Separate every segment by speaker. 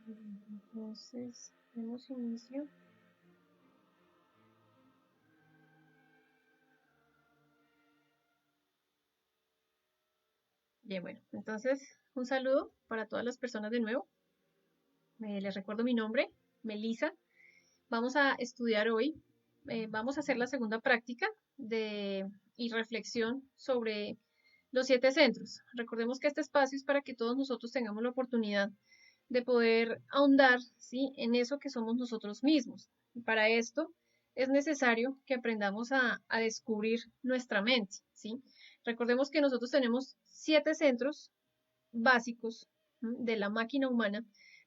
Speaker 1: Entonces, demos inicio. Bien, bueno, entonces un saludo para todas las personas de nuevo. Les recuerdo mi nombre, Melisa. Vamos a estudiar hoy, vamos a hacer la segunda práctica y reflexión sobre los 7 centros. Recordemos que este espacio es para que todos nosotros tengamos la oportunidad de poder ahondar, ¿sí?, en eso que somos nosotros mismos. Y para esto es necesario que aprendamos a descubrir nuestra mente, ¿sí? Recordemos que nosotros tenemos 7 centros básicos, de la máquina humana,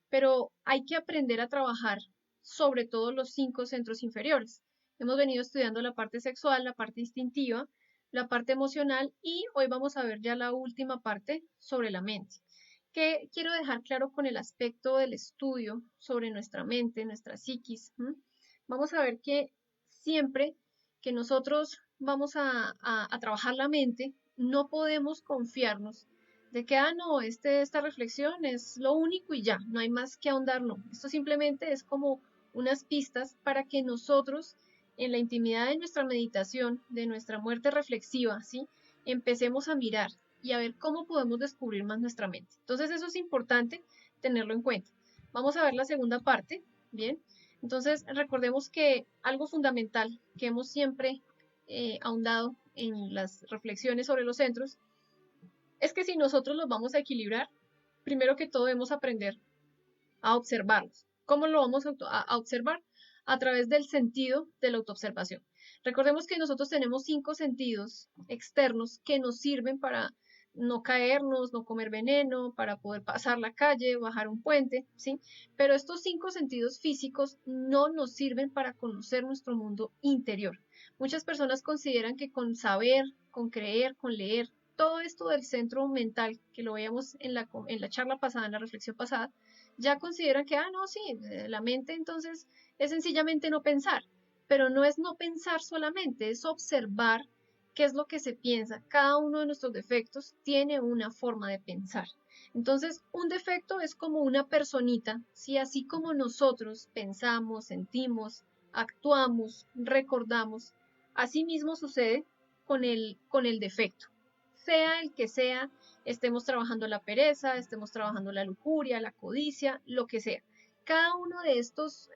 Speaker 1: pero hay que aprender a trabajar sobre todo los 5 centros inferiores. Hemos venido estudiando la parte sexual, la parte instintiva, la parte emocional y hoy vamos a ver ya la última parte sobre la mente. ¿Qué quiero dejar claro con el aspecto del estudio sobre nuestra mente, nuestra psiquis? Vamos a ver que siempre que nosotros vamos a trabajar la mente, no podemos confiarnos de que, no, esta reflexión es lo único y ya, no hay más que ahondar, no. Esto simplemente es como unas pistas para que nosotros, en la intimidad de nuestra meditación, de nuestra muerte reflexiva, ¿sí?, empecemos a mirar y a ver cómo podemos descubrir más nuestra mente. Entonces eso es importante tenerlo en cuenta. Vamos a ver la segunda parte, ¿bien? Entonces recordemos que algo fundamental que hemos siempre ahondado en las reflexiones sobre los centros es que si nosotros los vamos a equilibrar, primero que todo debemos aprender a observarlos. ¿Cómo lo vamos a observar? A través del sentido de la autoobservación. Recordemos que nosotros tenemos 5 sentidos externos que nos sirven para no caernos, no comer veneno, para poder pasar la calle, bajar un puente, ¿sí? Pero estos 5 sentidos físicos no nos sirven para conocer nuestro mundo interior. Muchas personas consideran que con saber, con creer, con leer, todo esto del centro mental, que lo veíamos en la charla pasada, en la reflexión pasada, ya consideran que, no, sí, la mente entonces es sencillamente no pensar, pero no es no pensar solamente, es observar qué es lo que se piensa. Cada uno de nuestros defectos tiene una forma de pensar. Entonces, un defecto es como una personita, ¿sí? Así como nosotros pensamos, sentimos, actuamos, recordamos, así mismo sucede con el defecto, sea el que sea, estemos trabajando la pereza, estemos trabajando la lujuria, la codicia, lo que sea. Cada uno de estos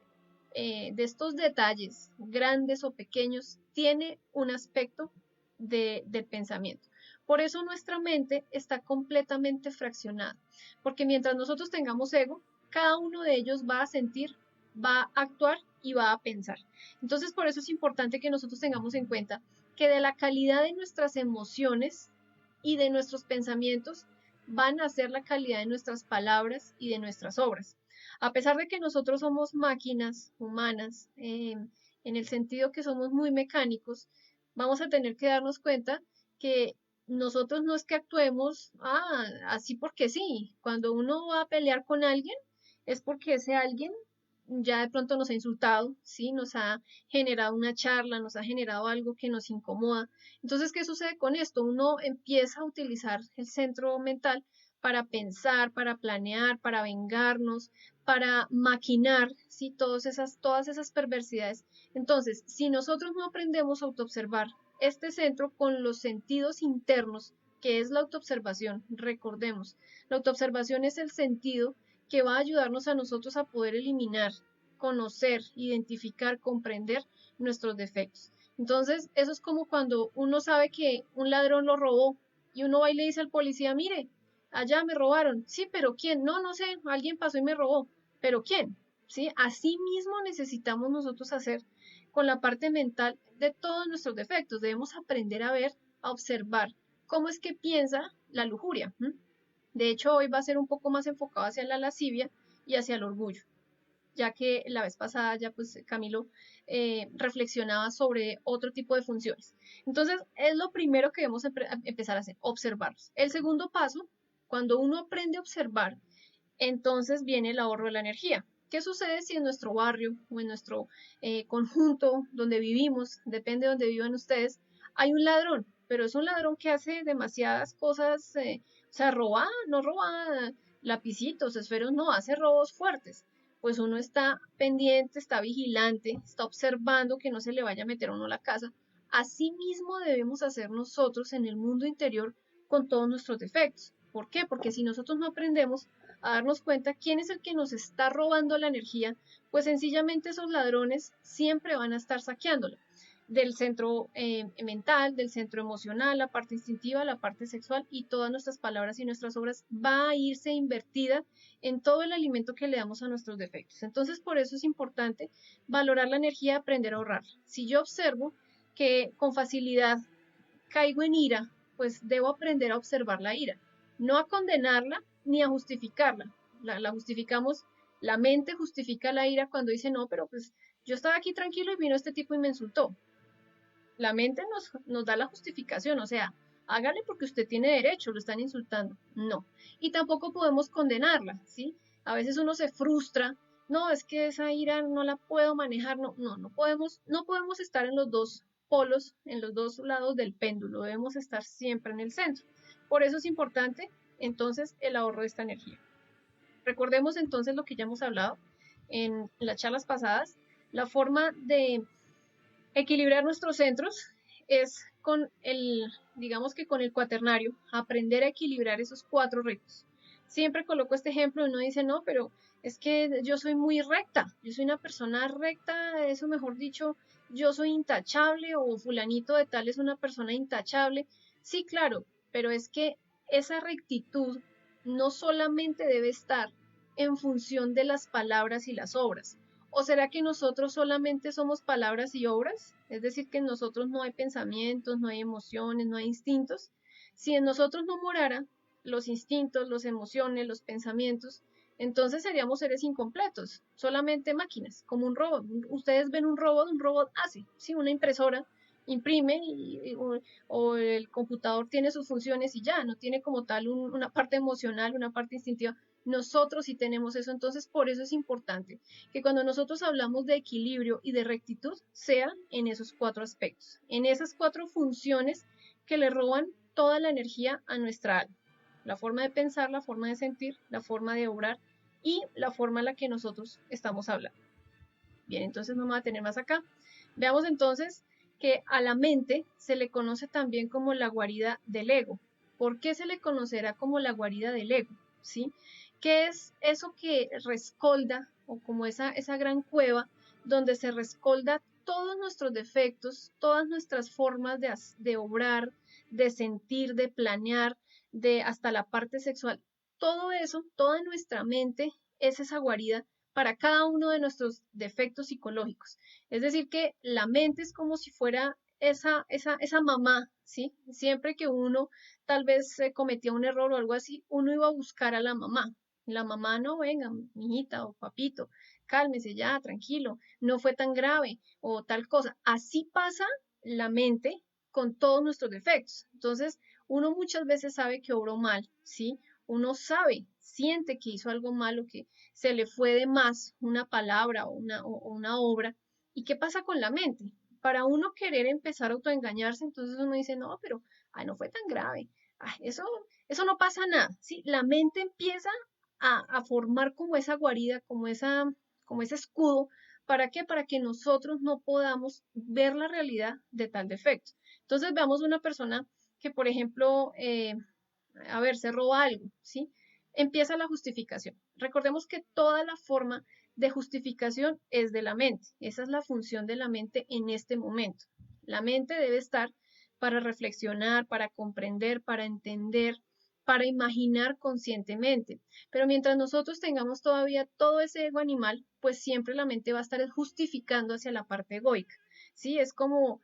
Speaker 1: detalles, grandes o pequeños, tiene un aspecto del pensamiento. Por eso nuestra mente está completamente fraccionada, porque mientras nosotros tengamos ego, cada uno de ellos va a sentir, va a actuar y va a pensar. Entonces, por eso es importante que nosotros tengamos en cuenta que de la calidad de nuestras emociones y de nuestros pensamientos van a ser la calidad de nuestras palabras y de nuestras obras. A pesar de que nosotros somos máquinas humanas, en el sentido que somos muy mecánicos, vamos a tener que darnos cuenta que nosotros no es que actuemos así porque sí. Cuando uno va a pelear con alguien, es porque ese alguien ya de pronto nos ha insultado, ¿sí? Nos ha generado una charla, nos ha generado algo que nos incomoda. Entonces, ¿qué sucede con esto? Uno empieza a utilizar el centro mental para pensar, para planear, para vengarnos, para maquinar, ¿sí?, todas esas perversidades. Entonces, si nosotros no aprendemos a autoobservar este centro con los sentidos internos, que es la autoobservación, recordemos, la autoobservación es el sentido que va a ayudarnos a nosotros a poder eliminar, conocer, identificar, comprender nuestros defectos. Entonces, eso es como cuando uno sabe que un ladrón lo robó y uno va y le dice al policía, mire, allá me robaron. Sí, pero ¿quién? No, no sé, alguien pasó y me robó. ¿Pero quién? ¿Sí? Así mismo necesitamos nosotros hacer con la parte mental de todos nuestros defectos. Debemos aprender a ver, a observar cómo es que piensa la lujuria. De hecho, hoy va a ser un poco más enfocado hacia la lascivia y hacia el orgullo, ya que la vez pasada ya pues Camilo reflexionaba sobre otro tipo de funciones. Entonces, es lo primero que debemos empezar a hacer, observarlos. El segundo paso, cuando uno aprende a observar, entonces viene el ahorro de la energía. ¿Qué sucede si en nuestro barrio o en nuestro conjunto donde vivimos, depende de donde vivan ustedes, hay un ladrón, pero es un ladrón que hace demasiadas cosas, o sea, roba, no roba, lapicitos, esferos, no, hace robos fuertes. Pues uno está pendiente, está vigilante, está observando que no se le vaya a meter a uno a la casa. Así mismo debemos hacer nosotros en el mundo interior con todos nuestros defectos. ¿Por qué? Porque si nosotros no aprendemos a darnos cuenta quién es el que nos está robando la energía, pues sencillamente esos ladrones siempre van a estar saqueándola del centro mental, del centro emocional, la parte instintiva, la parte sexual y todas nuestras palabras y nuestras obras va a irse invertida en todo el alimento que le damos a nuestros defectos. Entonces, por eso es importante valorar la energía y aprender a ahorrarla. Si yo observo que con facilidad caigo en ira, pues debo aprender a observar la ira, no a condenarla ni a justificarla. La justificamos, la mente justifica la ira cuando dice, no, pero pues yo estaba aquí tranquilo y vino este tipo y me insultó. La mente nos da la justificación, o sea, hágale porque usted tiene derecho, lo están insultando. No. Y tampoco podemos condenarla, ¿sí? A veces uno se frustra, no, es que esa ira no la puedo manejar, no podemos estar en los dos polos, en los dos lados del péndulo, debemos estar siempre en el centro. Por eso es importante entonces el ahorro de esta energía. Recordemos entonces lo que ya hemos hablado en las charlas pasadas, la forma de equilibrar nuestros centros es con digamos que con el cuaternario, aprender a equilibrar esos 4 rectos. Siempre coloco este ejemplo y uno dice, no, pero es que yo soy muy recta, yo soy una persona recta, eso mejor dicho, yo soy intachable o fulanito de tal es una persona intachable. Sí, claro, pero es que esa rectitud no solamente debe estar en función de las palabras y las obras. ¿O será que nosotros solamente somos palabras y obras? Es decir, que en nosotros no hay pensamientos, no hay emociones, no hay instintos. Si en nosotros no morara los instintos, las emociones, los pensamientos, entonces seríamos seres incompletos, solamente máquinas, como un robot. Ustedes ven un robot hace, sí, una impresora imprime o el computador tiene sus funciones y ya, no tiene como tal una parte emocional, una parte instintiva. Nosotros sí tenemos eso, entonces por eso es importante que cuando nosotros hablamos de equilibrio y de rectitud, sea en esos 4 aspectos, en esas 4 funciones que le roban toda la energía a nuestra alma. La forma de pensar, la forma de sentir, la forma de obrar y la forma en la que nosotros estamos hablando. Bien, entonces no me voy a tener más acá. Veamos entonces que a la mente se le conoce también como la guarida del ego. ¿Por qué se le conocerá como la guarida del ego? ¿Sí? ¿Qué es eso que rescolda o como esa gran cueva donde se rescolda todos nuestros defectos, todas nuestras formas de obrar, de sentir, de planear, de hasta la parte sexual? Todo eso, toda nuestra mente es esa guarida para cada uno de nuestros defectos psicológicos. Es decir, que la mente es como si fuera esa mamá, ¿sí? Siempre que uno tal vez cometía un error o algo así, uno iba a buscar a la mamá. La mamá, no, venga, mijita o papito, cálmese ya, tranquilo, no fue tan grave o tal cosa. Así pasa la mente con todos nuestros defectos. Entonces, uno muchas veces sabe que obró mal, ¿sí? Uno sabe, siente que hizo algo malo, que se le fue de más una palabra o una obra. ¿Y qué pasa con la mente? Para uno querer empezar a autoengañarse, entonces uno dice, no, pero ay, no fue tan grave. Ay, eso no pasa nada. ¿Sí? La mente empieza a formar como esa guarida, como ese escudo. ¿Para qué? Para que nosotros no podamos ver la realidad de tal defecto. Entonces veamos una persona que, por ejemplo, a ver, se roba algo, ¿sí? Empieza la justificación. Recordemos que toda la forma de justificación es de la mente. Esa es la función de la mente en este momento. La mente debe estar para reflexionar, para comprender, para entender, para imaginar conscientemente. Pero mientras nosotros tengamos todavía todo ese ego animal, pues siempre la mente va a estar justificando hacia la parte egoica. ¿Sí? Es como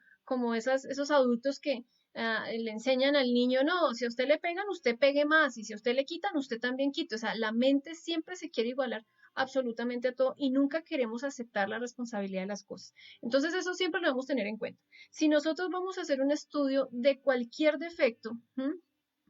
Speaker 1: esos adultos que le enseñan al niño, no, si a usted le pegan, usted pegue más, y si a usted le quitan, usted también quite. O sea, la mente siempre se quiere igualar absolutamente a todo y nunca queremos aceptar la responsabilidad de las cosas. Entonces, eso siempre lo debemos tener en cuenta. Si nosotros vamos a hacer un estudio de cualquier defecto,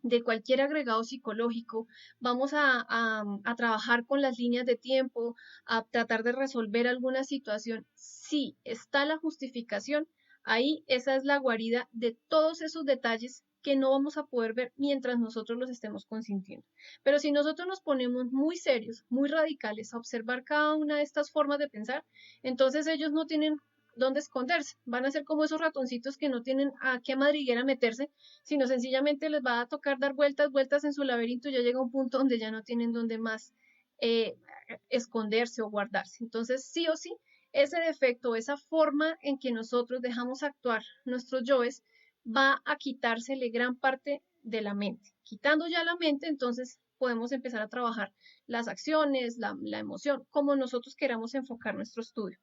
Speaker 1: de cualquier agregado psicológico, vamos a trabajar con las líneas de tiempo, a tratar de resolver alguna situación. Si está la justificación, ahí esa es la guarida de todos esos detalles que no vamos a poder ver mientras nosotros los estemos consintiendo. Pero si nosotros nos ponemos muy serios, muy radicales a observar cada una de estas formas de pensar, entonces ellos no tienen dónde esconderse. Van a ser como esos ratoncitos que no tienen a qué madriguera meterse, sino sencillamente les va a tocar dar vueltas, vueltas en su laberinto y ya llega un punto donde ya no tienen dónde más eh, esconderse o guardarse. Entonces, sí o sí, ese defecto, esa forma en que nosotros dejamos actuar nuestros yoes, va a quitársele gran parte de la mente. Quitando ya la mente, entonces podemos empezar a trabajar las acciones, la emoción, como nosotros queramos enfocar nuestro estudio.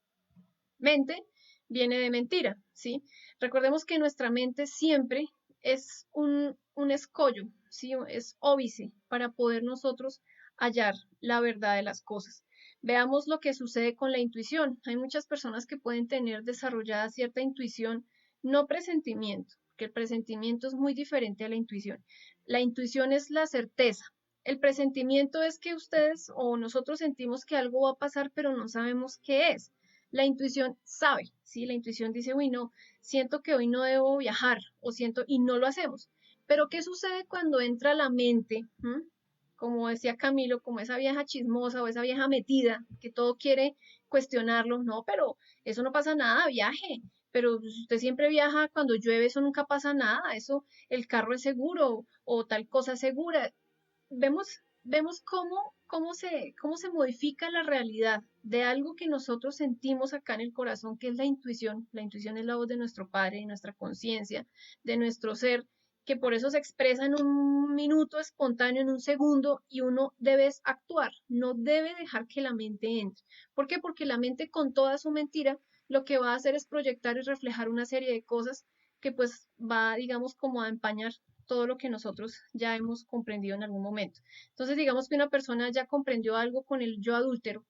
Speaker 1: Mente viene de mentira, ¿sí? Recordemos que nuestra mente siempre es un escollo, ¿sí? Es óbice para poder nosotros hallar la verdad de las cosas. Veamos lo que sucede con la intuición. Hay muchas personas que pueden tener desarrollada cierta intuición, no presentimiento, que el presentimiento es muy diferente a la intuición. La intuición es la certeza. El presentimiento es que ustedes o nosotros sentimos que algo va a pasar, pero no sabemos qué es. La intuición sabe, ¿sí? La intuición dice, uy, no, siento que hoy no debo viajar, o siento, y no lo hacemos. Pero, ¿qué sucede cuando entra la mente? Como decía Camilo, como esa vieja chismosa o esa vieja metida, que todo quiere cuestionarlo. No, pero eso no pasa nada, viaje. Pero usted siempre viaja cuando llueve, eso nunca pasa nada. Eso, el carro es seguro o tal cosa es segura. Vemos cómo se modifica la realidad de algo que nosotros sentimos acá en el corazón, que es la intuición. La intuición es la voz de nuestro Padre, de nuestra conciencia, de nuestro ser, que por eso se expresa en un minuto espontáneo, en un segundo, y uno debe actuar, no debe dejar que la mente entre. ¿Por qué? Porque la mente con toda su mentira lo que va a hacer es proyectar y reflejar una serie de cosas que pues va, digamos, como a empañar todo lo que nosotros ya hemos comprendido en algún momento. Entonces, digamos que una persona ya comprendió algo con el yo adúltero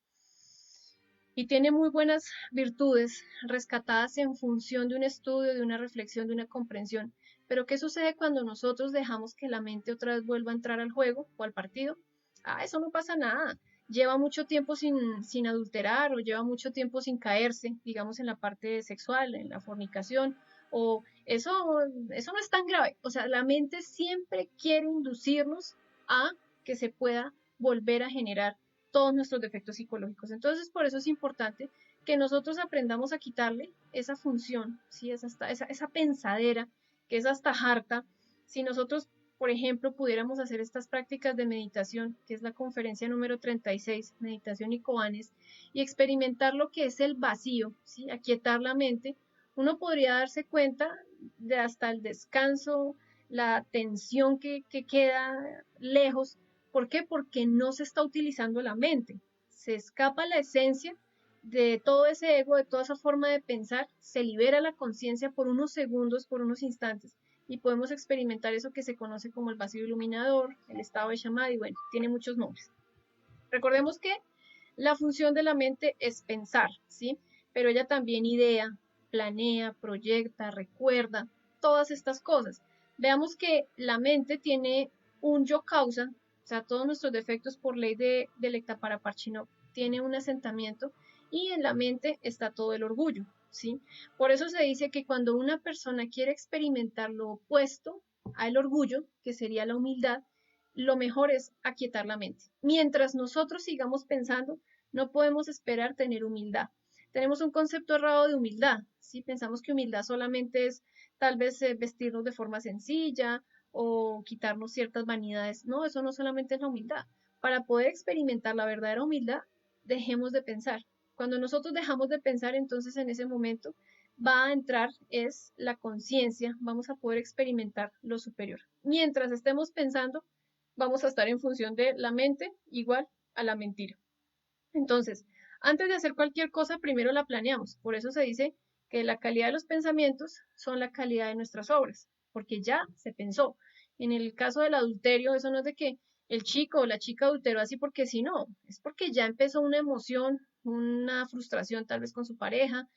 Speaker 1: y tiene muy buenas virtudes rescatadas en función de un estudio, de una reflexión, de una comprensión. Pero ¿qué sucede cuando nosotros dejamos que la mente otra vez vuelva a entrar al juego o al partido? Ah, eso no pasa nada. Lleva mucho tiempo sin adulterar o lleva mucho tiempo sin caerse, digamos, en la parte sexual, en la fornicación, o eso no es tan grave. O sea, la mente siempre quiere inducirnos a que se pueda volver a generar todos nuestros defectos psicológicos. Entonces, por eso es importante que nosotros aprendamos a quitarle esa función, ¿sí? esa pensadera, que es hasta harta. Si nosotros, por ejemplo, pudiéramos hacer estas prácticas de meditación, que es la conferencia número 36, meditación y Koanes, y experimentar lo que es el vacío, ¿sí? Aquietar la mente, uno podría darse cuenta de hasta el descanso, la tensión que queda lejos. ¿Por qué? Porque no se está utilizando la mente. Se escapa la esencia de todo ese ego, de toda esa forma de pensar, se libera la conciencia por unos segundos, por unos instantes, y podemos experimentar eso que se conoce como el vacío iluminador, el estado de Samadhi, bueno, tiene muchos nombres. Recordemos que la función de la mente es pensar, ¿sí? Pero ella también idea, planea, proyecta, recuerda, todas estas cosas. Veamos que la mente tiene un yo causa, o sea, todos nuestros defectos por ley de Lectaparaparchinov tiene un asentamiento y en la mente está todo el orgullo, ¿sí? Por eso se dice que cuando una persona quiere experimentar lo opuesto al orgullo, que sería la humildad, lo mejor es aquietar la mente. Mientras nosotros sigamos pensando, no podemos esperar tener humildad. Tenemos un concepto errado de humildad, ¿sí? Pensamos que humildad solamente es tal vez vestirnos de forma sencilla o quitarnos ciertas vanidades. No, eso no solamente es la humildad. Para poder experimentar la verdadera humildad, dejemos de pensar. Cuando nosotros dejamos de pensar, entonces en ese momento va a entrar es la conciencia, vamos a poder experimentar lo superior. Mientras estemos pensando, vamos a estar en función de la mente igual a la mentira. Entonces, antes de hacer cualquier cosa, primero la planeamos. Por eso se dice que la calidad de los pensamientos son la calidad de nuestras obras, porque ya se pensó. En el caso del adulterio, eso no es de que el chico o la chica adulteró así porque sí, no, es porque ya empezó una emoción, una frustración tal vez con su pareja,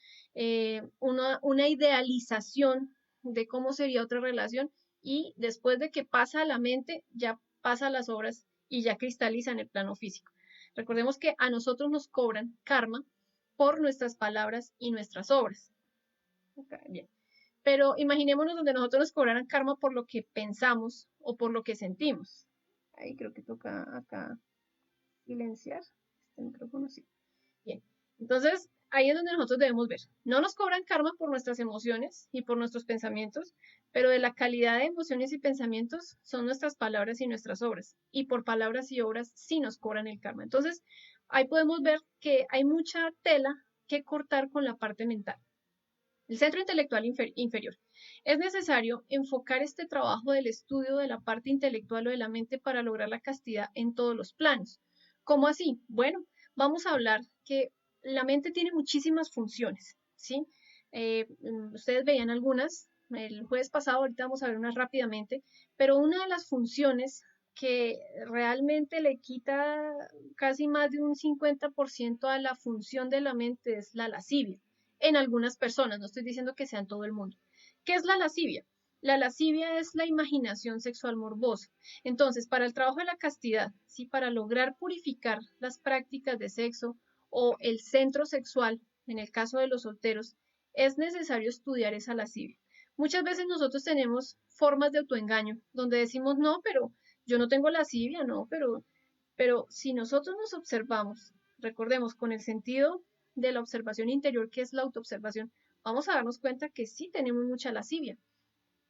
Speaker 1: una idealización de cómo sería otra relación y después de que pasa a la mente, ya pasa a las obras y ya cristaliza en el plano físico. Recordemos que a nosotros nos cobran karma por nuestras palabras y nuestras obras. Okay, bien. Pero imaginémonos donde nosotros nos cobraran karma por lo que pensamos o por lo que sentimos. Ahí creo que toca acá silenciar este micrófono, sí. Bien, entonces ahí es donde nosotros debemos ver. No nos cobran karma por nuestras emociones y por nuestros pensamientos, pero de la calidad de emociones y pensamientos son nuestras palabras y nuestras obras. Y por palabras y obras sí nos cobran el karma. Entonces ahí podemos ver que hay mucha tela que cortar con la parte mental. El centro intelectual inferior. Es necesario enfocar este trabajo del estudio de la parte intelectual o de la mente para lograr la castidad en todos los planos. ¿Cómo así? Bueno, vamos a hablar que la mente tiene muchísimas funciones, ¿sí? Ustedes veían algunas el jueves pasado, ahorita vamos a ver unas rápidamente, pero una de las funciones que realmente le quita casi más de un 50% a la función de la mente es la lascivia en algunas personas, no estoy diciendo que sea en todo el mundo. ¿Qué es la lascivia? La lascivia es la imaginación sexual morbosa. Entonces, para el trabajo de la castidad, ¿sí? Para lograr purificar las prácticas de sexo o el centro sexual, en el caso de los solteros, es necesario estudiar esa lascivia. Muchas veces nosotros tenemos formas de autoengaño, donde decimos, no, pero yo no tengo lascivia, no, pero si nosotros nos observamos, recordemos, con el sentido de la observación interior, que es la autoobservación, vamos a darnos cuenta que sí tenemos mucha lascivia.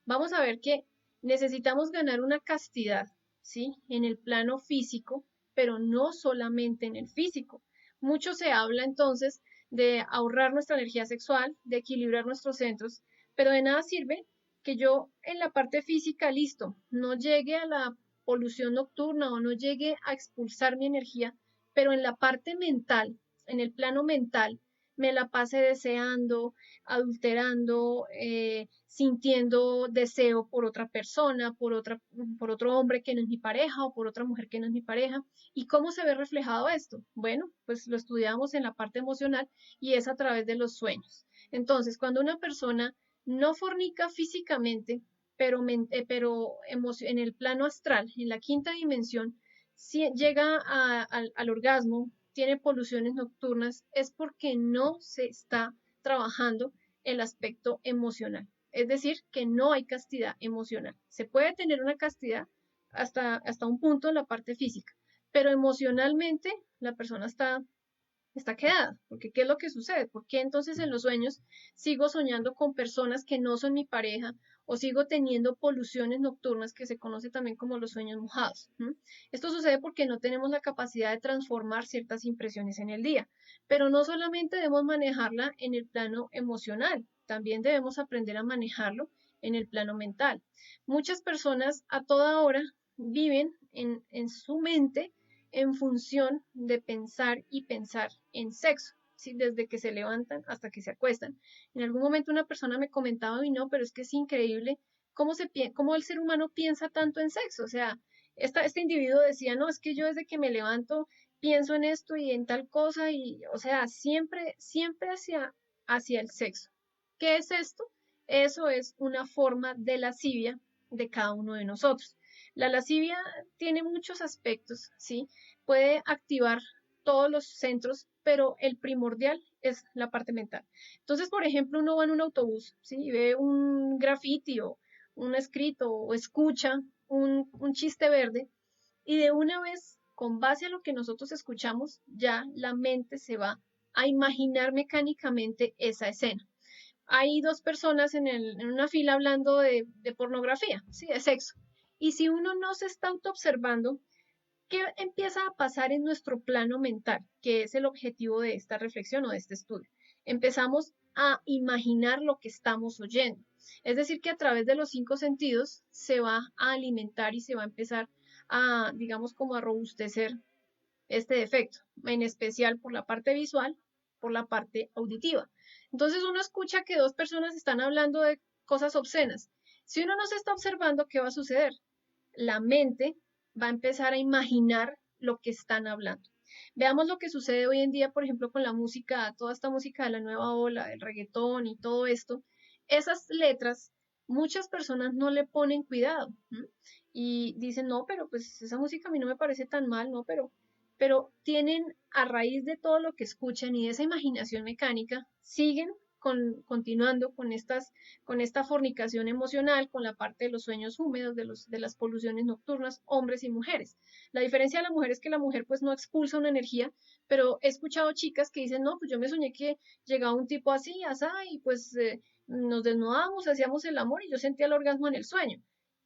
Speaker 1: Vamos a ver que necesitamos ganar una castidad, ¿sí? En el plano físico, pero no solamente en el físico. Mucho se habla entonces de ahorrar nuestra energía sexual, de equilibrar nuestros centros, pero de nada sirve que yo en la parte física, listo, no llegue a la polución nocturna o no llegue a expulsar mi energía, pero en la parte mental, en el plano mental, me la pase deseando, adulterando, sintiendo deseo por otra persona, por otro hombre que no es mi pareja o por otra mujer que no es mi pareja. ¿Y cómo se ve reflejado esto? Bueno, pues lo estudiamos en la parte emocional y es a través de los sueños. Entonces, cuando una persona no fornica físicamente, pero en el plano astral, en la quinta dimensión, si llega al orgasmo, tiene poluciones nocturnas, es porque no se está trabajando el aspecto emocional. Es decir, que no hay castidad emocional. Se puede tener una castidad hasta un punto en la parte física, pero emocionalmente la persona está quedada, porque ¿qué es lo que sucede? ¿Por qué entonces en los sueños sigo soñando con personas que no son mi pareja o sigo teniendo poluciones nocturnas que se conoce también como los sueños mojados? Esto sucede porque no tenemos la capacidad de transformar ciertas impresiones en el día, pero no solamente debemos manejarla en el plano emocional, también debemos aprender a manejarlo en el plano mental. Muchas personas a toda hora viven en su mente en función de pensar y pensar en sexo, ¿sí? Desde que se levantan hasta que se acuestan. En algún momento una persona me comentaba, y no, pero es que es increíble cómo el ser humano piensa tanto en sexo. O sea, este individuo decía, no, es que yo desde que me levanto pienso en esto y en tal cosa, y, o sea, siempre hacia el sexo. ¿Qué es esto? Eso es una forma de lascivia de cada uno de nosotros. La lascivia tiene muchos aspectos, ¿sí? Puede activar todos los centros, pero el primordial es la parte mental. Entonces, por ejemplo, uno va en un autobús, ¿sí? Y ve un graffiti o un escrito o escucha un chiste verde y de una vez, con base a lo que nosotros escuchamos, ya la mente se va a imaginar mecánicamente esa escena. Hay dos personas en una fila hablando de pornografía, ¿sí? De sexo. Y si uno no se está autoobservando, ¿qué empieza a pasar en nuestro plano mental? Que es el objetivo de esta reflexión o de este estudio. Empezamos a imaginar lo que estamos oyendo. Es decir, que a través de los cinco sentidos se va a alimentar y se va a empezar a, digamos, como a robustecer este defecto, en especial por la parte visual, por la parte auditiva. Entonces uno escucha que dos personas están hablando de cosas obscenas. Si uno no se está observando, ¿qué va a suceder? La mente va a empezar a imaginar lo que están hablando. Veamos lo que sucede hoy en día, por ejemplo, con la música, toda esta música de la nueva ola, el reggaetón y todo esto. Esas letras, muchas personas no le ponen cuidado, ¿m? Y dicen, no, pero pues esa música a mí no me parece tan mal, no, pero tienen a raíz de todo lo que escuchan y de esa imaginación mecánica, siguen continuando con esta fornicación emocional, con la parte de los sueños húmedos, de las poluciones nocturnas, hombres y mujeres. La diferencia de la mujer es que la mujer pues no expulsa una energía, pero he escuchado chicas que dicen, no, pues yo me soñé que llegaba un tipo así, asá, y pues nos desnudábamos, hacíamos el amor y yo sentía el orgasmo en el sueño.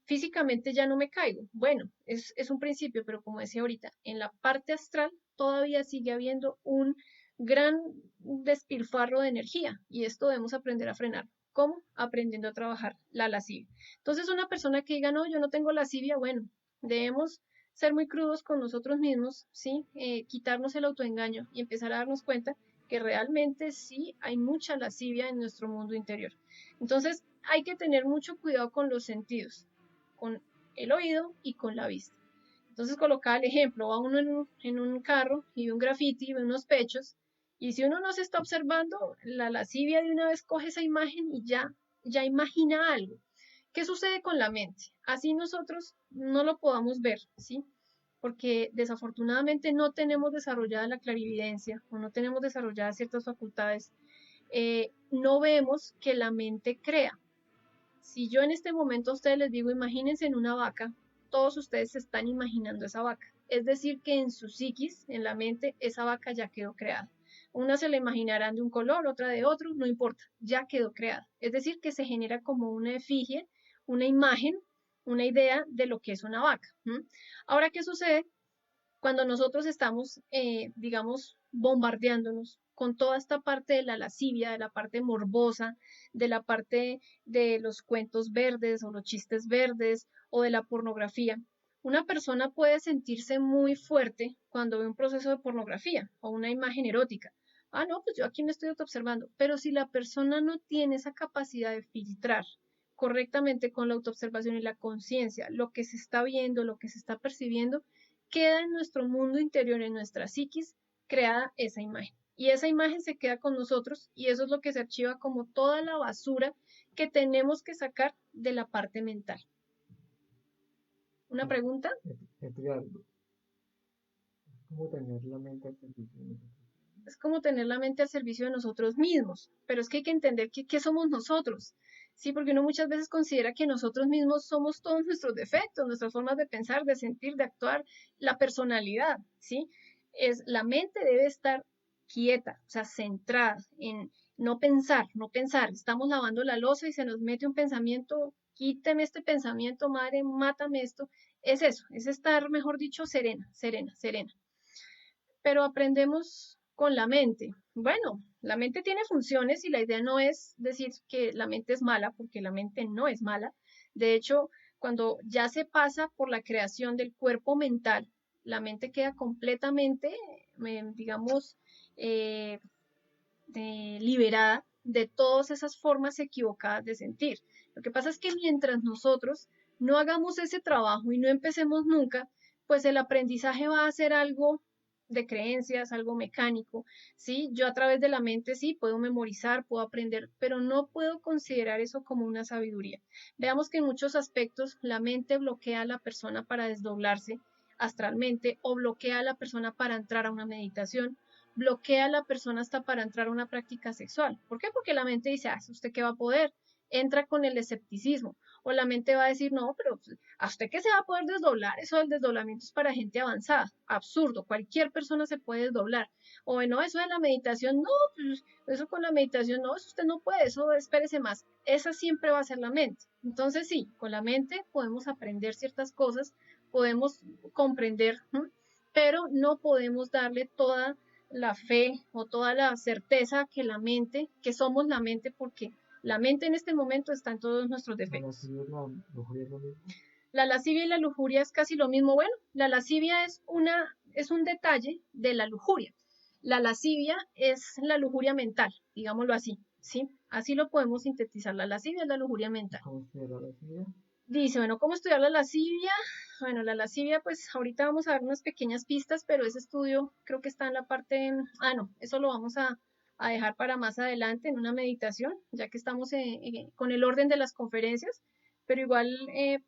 Speaker 1: Físicamente ya no me caigo. Bueno, es un principio, pero como decía ahorita, en la parte astral todavía sigue habiendo un gran despilfarro de energía y esto debemos aprender a frenar. ¿Cómo? Aprendiendo a trabajar la lascivia. Entonces, una persona que diga, no, yo no tengo lascivia, bueno, debemos ser muy crudos con nosotros mismos, ¿sí? Quitarnos el autoengaño y empezar a darnos cuenta que realmente sí hay mucha lascivia en nuestro mundo interior. Entonces, hay que tener mucho cuidado con los sentidos, con el oído y con la vista. Entonces colocaba el ejemplo, va uno en un carro y ve un graffiti, ve unos pechos, y si uno no se está observando, la lascivia de una vez coge esa imagen y ya imagina algo. ¿Qué sucede con la mente? Así nosotros no lo podamos ver, ¿sí? Porque desafortunadamente no tenemos desarrollada la clarividencia o no tenemos desarrolladas ciertas facultades, no vemos que la mente crea. Si yo en este momento a ustedes les digo, imagínense en una vaca, todos ustedes se están imaginando esa vaca. Es decir, que en su psiquis, en la mente, esa vaca ya quedó creada. Una se la imaginarán de un color, otra de otro, no importa, ya quedó creada. Es decir, que se genera como una efigie, una imagen, una idea de lo que es una vaca. Ahora, ¿qué sucede? Cuando nosotros estamos, digamos, bombardeándonos con toda esta parte de la lascivia, de la parte morbosa, de la parte de los cuentos verdes o los chistes verdes o de la pornografía, una persona puede sentirse muy fuerte cuando ve un proceso de pornografía o una imagen erótica. Ah, no, pues yo aquí me estoy autoobservando. Pero si la persona no tiene esa capacidad de filtrar correctamente con la autoobservación y la conciencia lo que se está viendo, lo que se está percibiendo, queda en nuestro mundo interior, en nuestra psiquis, creada esa imagen. Y esa imagen se queda con nosotros y eso es lo que se archiva como toda la basura que tenemos que sacar de la parte mental. ¿Una pregunta?
Speaker 2: Edgar, es como tener la mente al servicio de nosotros.
Speaker 1: Es como tener la mente al servicio de nosotros mismos, pero es que hay que entender qué somos nosotros, ¿sí? Porque uno muchas veces considera que nosotros mismos somos todos nuestros defectos, nuestras formas de pensar, de sentir, de actuar, la personalidad, ¿sí? La mente debe estar quieta, o sea, centrada en no pensar, no pensar. Estamos lavando la loza y se nos mete un pensamiento, quíteme este pensamiento, madre, mátame esto. Es eso, es estar, mejor dicho, serena, serena, serena, pero aprendemos con la mente. Bueno, la mente tiene funciones y la idea no es decir que la mente es mala, porque la mente no es mala. De hecho, cuando ya se pasa por la creación del cuerpo mental, la mente queda completamente, digamos, eh, liberada de todas esas formas equivocadas de sentir. Lo que pasa es que mientras nosotros no hagamos ese trabajo y no empecemos nunca, pues el aprendizaje va a ser algo de creencias, algo mecánico, ¿sí? Yo a través de la mente sí puedo memorizar, puedo aprender, pero no puedo considerar eso como una sabiduría. Veamos que en muchos aspectos la mente bloquea a la persona para desdoblarse astralmente o bloquea a la persona para entrar a una meditación, bloquea a la persona hasta para entrar a una práctica sexual. ¿Por qué? Porque la mente dice, ah, ¿usted qué va a poder? Entra con el escepticismo. O la mente va a decir, no, pero ¿a usted qué se va a poder desdoblar? Eso del desdoblamiento es para gente avanzada. Absurdo. Cualquier persona se puede desdoblar. O no, eso de la meditación, no, pues eso con la meditación, no, eso usted no puede, eso espérese más. Esa siempre va a ser la mente. Entonces sí, con la mente podemos aprender ciertas cosas, podemos comprender, ¿no? Pero no podemos darle toda la fe o toda la certeza que la mente, que somos la mente, porque la mente en este momento está en todos nuestros
Speaker 2: La
Speaker 1: defectos.
Speaker 2: lascivia es lujuria es lo mismo.
Speaker 1: La lascivia y la lujuria es casi lo mismo. Bueno, la lascivia es un detalle de la lujuria. La lascivia es la lujuria mental, digámoslo así, ¿sí? Así lo podemos sintetizar. La lascivia es la lujuria mental.
Speaker 2: ¿Cómo estudiar la lascivia?
Speaker 1: Dice, bueno, ¿cómo estudiar la lascivia? Bueno, la lascivia, pues ahorita vamos a dar unas pequeñas pistas, pero ese estudio creo que está en la parte, no, eso lo vamos a dejar para más adelante en una meditación, ya que estamos con el orden de las conferencias, pero igual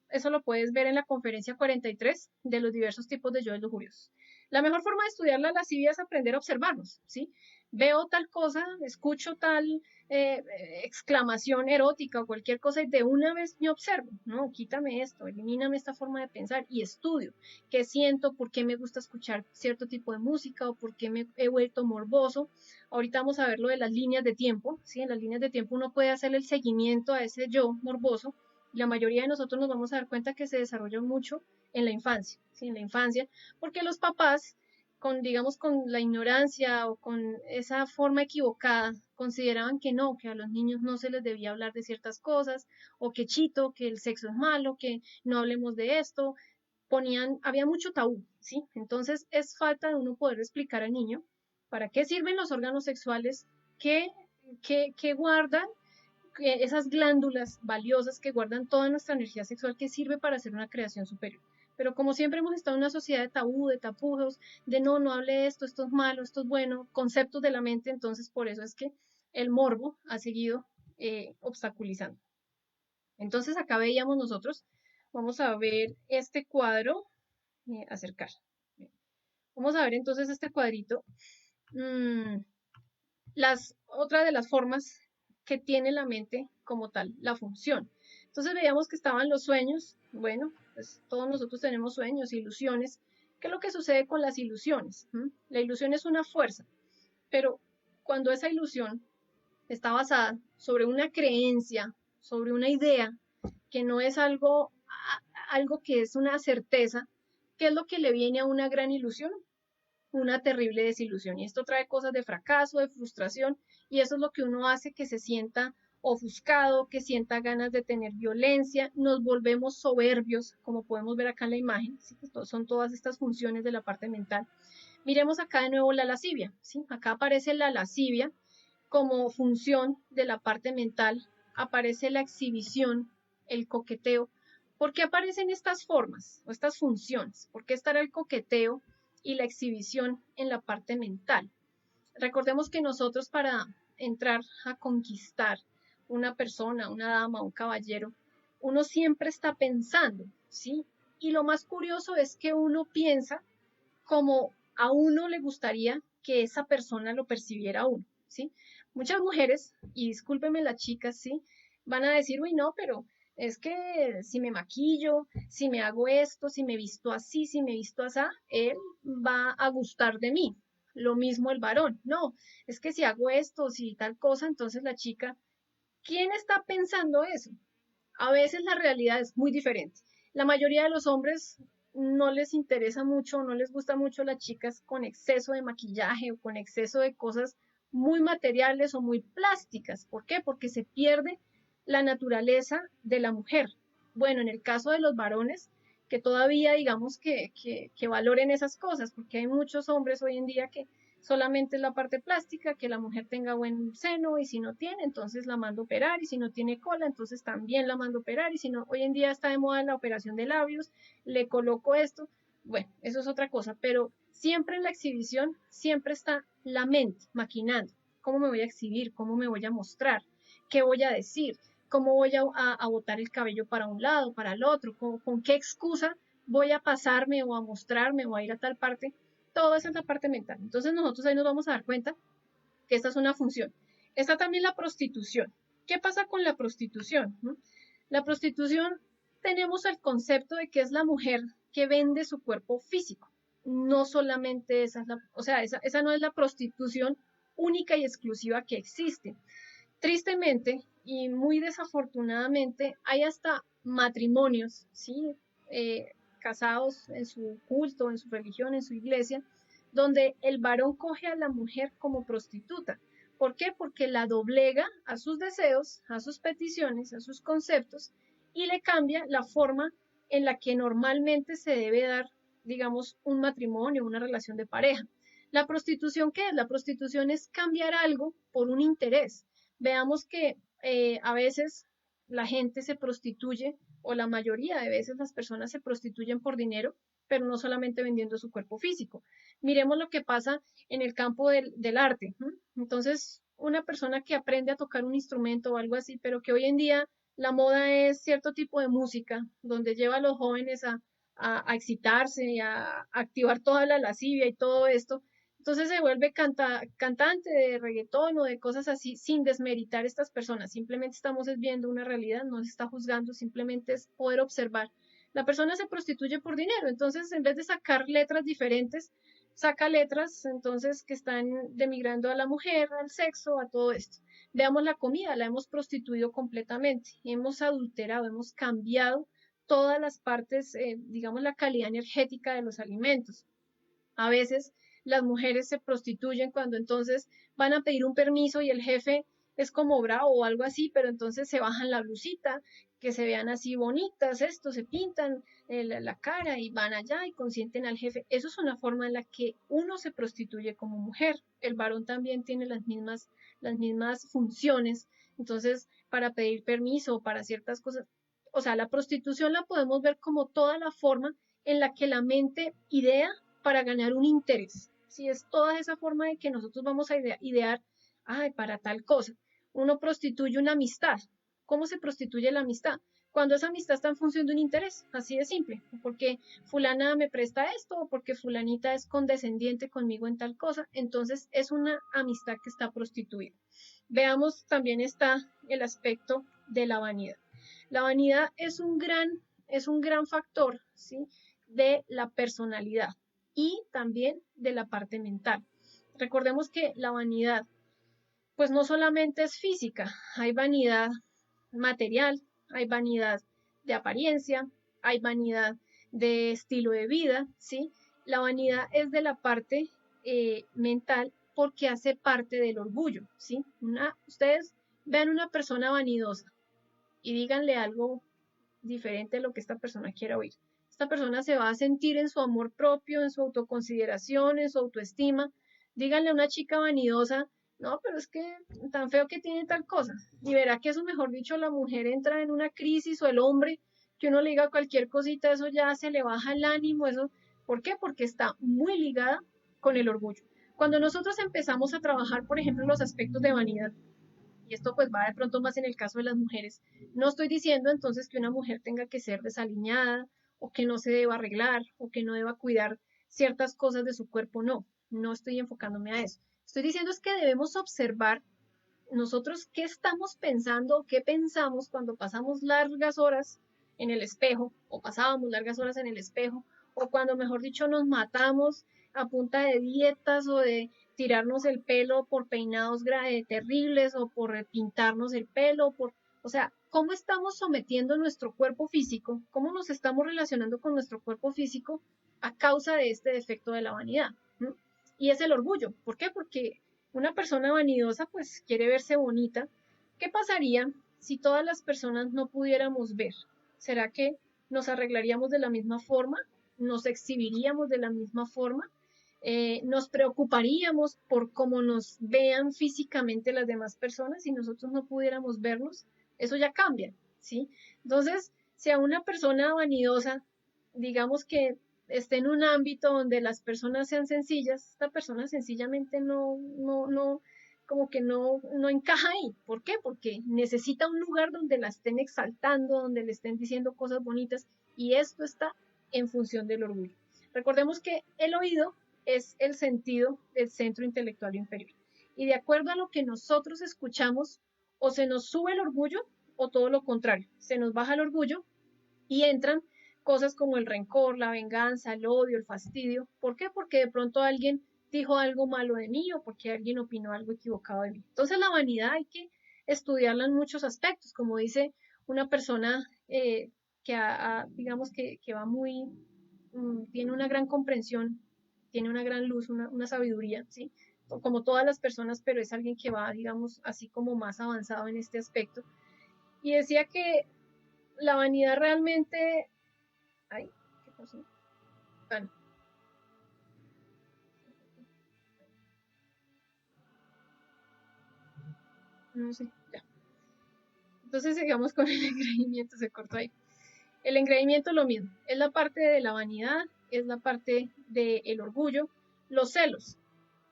Speaker 1: eso lo puedes ver en la conferencia 43 de los diversos tipos de yoes lujuriosos. La mejor forma de estudiar la lascivia es aprender a observarnos, ¿sí? Veo tal cosa, escucho tal exclamación erótica o cualquier cosa y de una vez me observo, no, quítame esto, elimíname esta forma de pensar y estudio qué siento, por qué me gusta escuchar cierto tipo de música o por qué me he vuelto morboso. Ahorita vamos a ver lo de las líneas de tiempo, ¿sí? En las líneas de tiempo uno puede hacer el seguimiento a ese yo morboso y la mayoría de nosotros nos vamos a dar cuenta que se desarrolla mucho en la infancia, ¿sí? En la infancia, porque los papás con, digamos, con la ignorancia o con esa forma equivocada, consideraban que no, que a los niños no se les debía hablar de ciertas cosas, o que chito, que el sexo es malo, que no hablemos de esto, había mucho tabú, ¿sí? Entonces es falta de uno poder explicar al niño para qué sirven los órganos sexuales, qué, qué guardan, esas glándulas valiosas que guardan toda nuestra energía sexual que sirve para hacer una creación superior. Pero como siempre hemos estado en una sociedad de tabú, de tapujos, de no, no hable de esto, esto es malo, esto es bueno, conceptos de la mente, entonces por eso es que el morbo ha seguido obstaculizando. Entonces acá veíamos nosotros, vamos a ver este cuadro, acercar. Vamos a ver entonces este cuadrito. Otra de las formas que tiene la mente como tal, la función. Entonces veíamos que estaban los sueños. Bueno, pues todos nosotros tenemos sueños, ilusiones. ¿Qué es lo que sucede con las ilusiones? La ilusión es una fuerza, pero cuando esa ilusión está basada sobre una creencia, sobre una idea, que no es algo que es una certeza, ¿qué es lo que le viene a una gran ilusión? Una terrible desilusión. Y esto trae cosas de fracaso, de frustración, y eso es lo que uno hace que se sienta ofuscado, que sienta ganas de tener violencia, nos volvemos soberbios, como podemos ver acá en la imagen, ¿sí? Son todas estas funciones de la parte mental. Miremos acá de nuevo la lascivia, ¿sí? Acá aparece la lascivia como función de la parte mental, aparece la exhibición, el coqueteo. ¿Por qué aparecen estas formas o estas funciones? ¿Por qué estará el coqueteo y la exhibición en la parte mental? Recordemos que nosotros para entrar a conquistar una persona, una dama, un caballero, uno siempre está pensando, ¿sí? Y lo más curioso es que uno piensa como a uno le gustaría que esa persona lo percibiera a uno, ¿sí? Muchas mujeres, y discúlpenme las chicas, ¿sí? Van a decir, uy, no, pero es que si me maquillo, si me hago esto, si me visto así, si me visto así, él va a gustar de mí. Lo mismo el varón. No, es que si hago esto, si tal cosa, entonces la chica, ¿quién está pensando eso? A veces la realidad es muy diferente. La mayoría de los hombres no les interesa mucho, no les gusta mucho las chicas con exceso de maquillaje o con exceso de cosas muy materiales o muy plásticas. ¿Por qué? Porque se pierde la naturaleza de la mujer. Bueno, en el caso de los varones, que todavía digamos que valoren esas cosas, porque hay muchos hombres hoy en día que solamente es la parte plástica, que la mujer tenga buen seno y si no tiene, entonces la mando a operar y si no tiene cola, entonces también la mando a operar y si no, hoy en día está de moda la operación de labios, le coloco esto, bueno, eso es otra cosa, pero siempre en la exhibición, siempre está la mente maquinando, cómo me voy a exhibir, cómo me voy a mostrar, qué voy a decir, cómo voy a botar el cabello para un lado, para el otro, con qué excusa voy a pasarme o a mostrarme o a ir a tal parte. Todo eso es la parte mental. Entonces nosotros ahí nos vamos a dar cuenta que esta es una función. Está también la prostitución. ¿Qué pasa con la prostitución? La prostitución tenemos el concepto de que es la mujer que vende su cuerpo físico. No solamente esa es o sea, esa no es la prostitución única y exclusiva que existe. Tristemente y muy desafortunadamente hay hasta matrimonios, ¿sí? Casados en su culto, en su religión, en su iglesia, donde el varón coge a la mujer como prostituta. ¿Por qué? Porque la doblega a sus deseos, a sus peticiones, a sus conceptos y le cambia la forma en la que normalmente se debe dar, digamos, un matrimonio, una relación de pareja. ¿La prostitución qué es? La prostitución es cambiar algo por un interés. Veamos que a veces la gente se prostituye o la mayoría de veces las personas se prostituyen por dinero, pero no solamente vendiendo su cuerpo físico. Miremos lo que pasa en el campo del arte. Entonces, una persona que aprende a tocar un instrumento o algo así, pero que hoy en día la moda es cierto tipo de música, donde lleva a los jóvenes a excitarse y a activar toda la lascivia y todo esto. Entonces se vuelve cantante de reggaetón o de cosas así sin desmeritar a estas personas. Simplemente estamos viendo una realidad, no se está juzgando, simplemente es poder observar. La persona se prostituye por dinero, entonces en vez de sacar letras diferentes, saca letras entonces que están demigrando a la mujer, al sexo, a todo esto. Veamos la comida, la hemos prostituido completamente, hemos adulterado, hemos cambiado todas las partes, digamos, la calidad energética de los alimentos. A veces las mujeres se prostituyen cuando entonces van a pedir un permiso y el jefe es como bravo o algo así, pero entonces se bajan la blusita, que se vean así bonitas, esto, se pintan la cara y van allá y consienten al jefe. Eso es una forma en la que uno se prostituye como mujer. El varón también tiene las mismas funciones. Entonces, para pedir permiso o para ciertas cosas, o sea, la prostitución la podemos ver como toda la forma en la que la mente idea para ganar un interés. Si es toda esa forma de que nosotros vamos a idear, ay, para tal cosa. Uno prostituye una amistad. ¿Cómo se prostituye la amistad? Cuando esa amistad está en función de un interés, así de simple, porque fulana me presta esto, o porque fulanita es condescendiente conmigo en tal cosa, entonces es una amistad que está prostituida. Veamos también está el aspecto de la vanidad. La vanidad es un gran factor, ¿sí?, de la personalidad y también de la parte mental. Recordemos que la vanidad, pues no solamente es física, hay vanidad material, hay vanidad de apariencia, hay vanidad de estilo de vida, ¿sí? La vanidad es de la parte mental porque hace parte del orgullo, ¿sí? Ustedes vean una persona vanidosa y díganle algo diferente a lo que esta persona quiera oír. Esta persona se va a sentir en su amor propio, en su autoconsideración, en su autoestima. Díganle a una chica vanidosa, no, pero es que tan feo que tiene tal cosa. Y verá que eso, mejor dicho, la mujer entra en una crisis o el hombre, que uno le diga cualquier cosita, eso ya se le baja el ánimo, eso. ¿Por qué? Porque está muy ligada con el orgullo. Cuando nosotros empezamos a trabajar, por ejemplo, los aspectos de vanidad, y esto pues va de pronto más en el caso de las mujeres. No estoy diciendo entonces que una mujer tenga que ser desaliñada o que no se deba arreglar o que no deba cuidar ciertas cosas de su cuerpo, no, no estoy enfocándome a eso. Estoy diciendo es que debemos observar nosotros qué estamos pensando, qué pensamos cuando pasamos largas horas en el espejo o pasábamos largas horas en el espejo o cuando, mejor dicho, nos matamos a punta de dietas o de tirarnos el pelo por peinados terribles o por pintarnos el pelo, o sea, cómo estamos sometiendo nuestro cuerpo físico, cómo nos estamos relacionando con nuestro cuerpo físico a causa de este defecto de la vanidad. ¿Mm? Y es el orgullo. ¿Por qué? Porque una persona vanidosa pues quiere verse bonita. ¿Qué pasaría si todas las personas no pudiéramos ver? ¿Será que nos arreglaríamos de la misma forma? ¿Nos exhibiríamos de la misma forma? ¿Nos preocuparíamos por cómo nos vean físicamente las demás personas si nosotros no pudiéramos vernos? Eso ya cambia, ¿sí? Entonces, si a una persona vanidosa, digamos que esté en un ámbito donde las personas sean sencillas, esta persona sencillamente como que no encaja ahí. ¿Por qué? Porque necesita un lugar donde la estén exaltando, donde le estén diciendo cosas bonitas, y esto está en función del orgullo. Recordemos que el oído es el sentido del centro intelectual inferior. Y de acuerdo a lo que nosotros escuchamos, o se nos sube el orgullo, o todo lo contrario, se nos baja el orgullo y entran cosas como el rencor, la venganza, el odio, el fastidio. ¿Por qué? Porque de pronto alguien dijo algo malo de mí o porque alguien opinó algo equivocado de mí. Entonces la vanidad hay que estudiarla en muchos aspectos, como dice una persona digamos que va muy, tiene una gran comprensión, tiene una gran luz, una sabiduría, ¿sí? Como todas las personas, pero es alguien que va, digamos, así como más avanzado en este aspecto. Y decía que la vanidad realmente... Ay, ¿qué pasó? Ah, no sé, ya. Entonces sigamos con el engreimiento, se cortó ahí. El engreimiento es lo mismo, es la parte de la vanidad, es la parte del orgullo, los celos.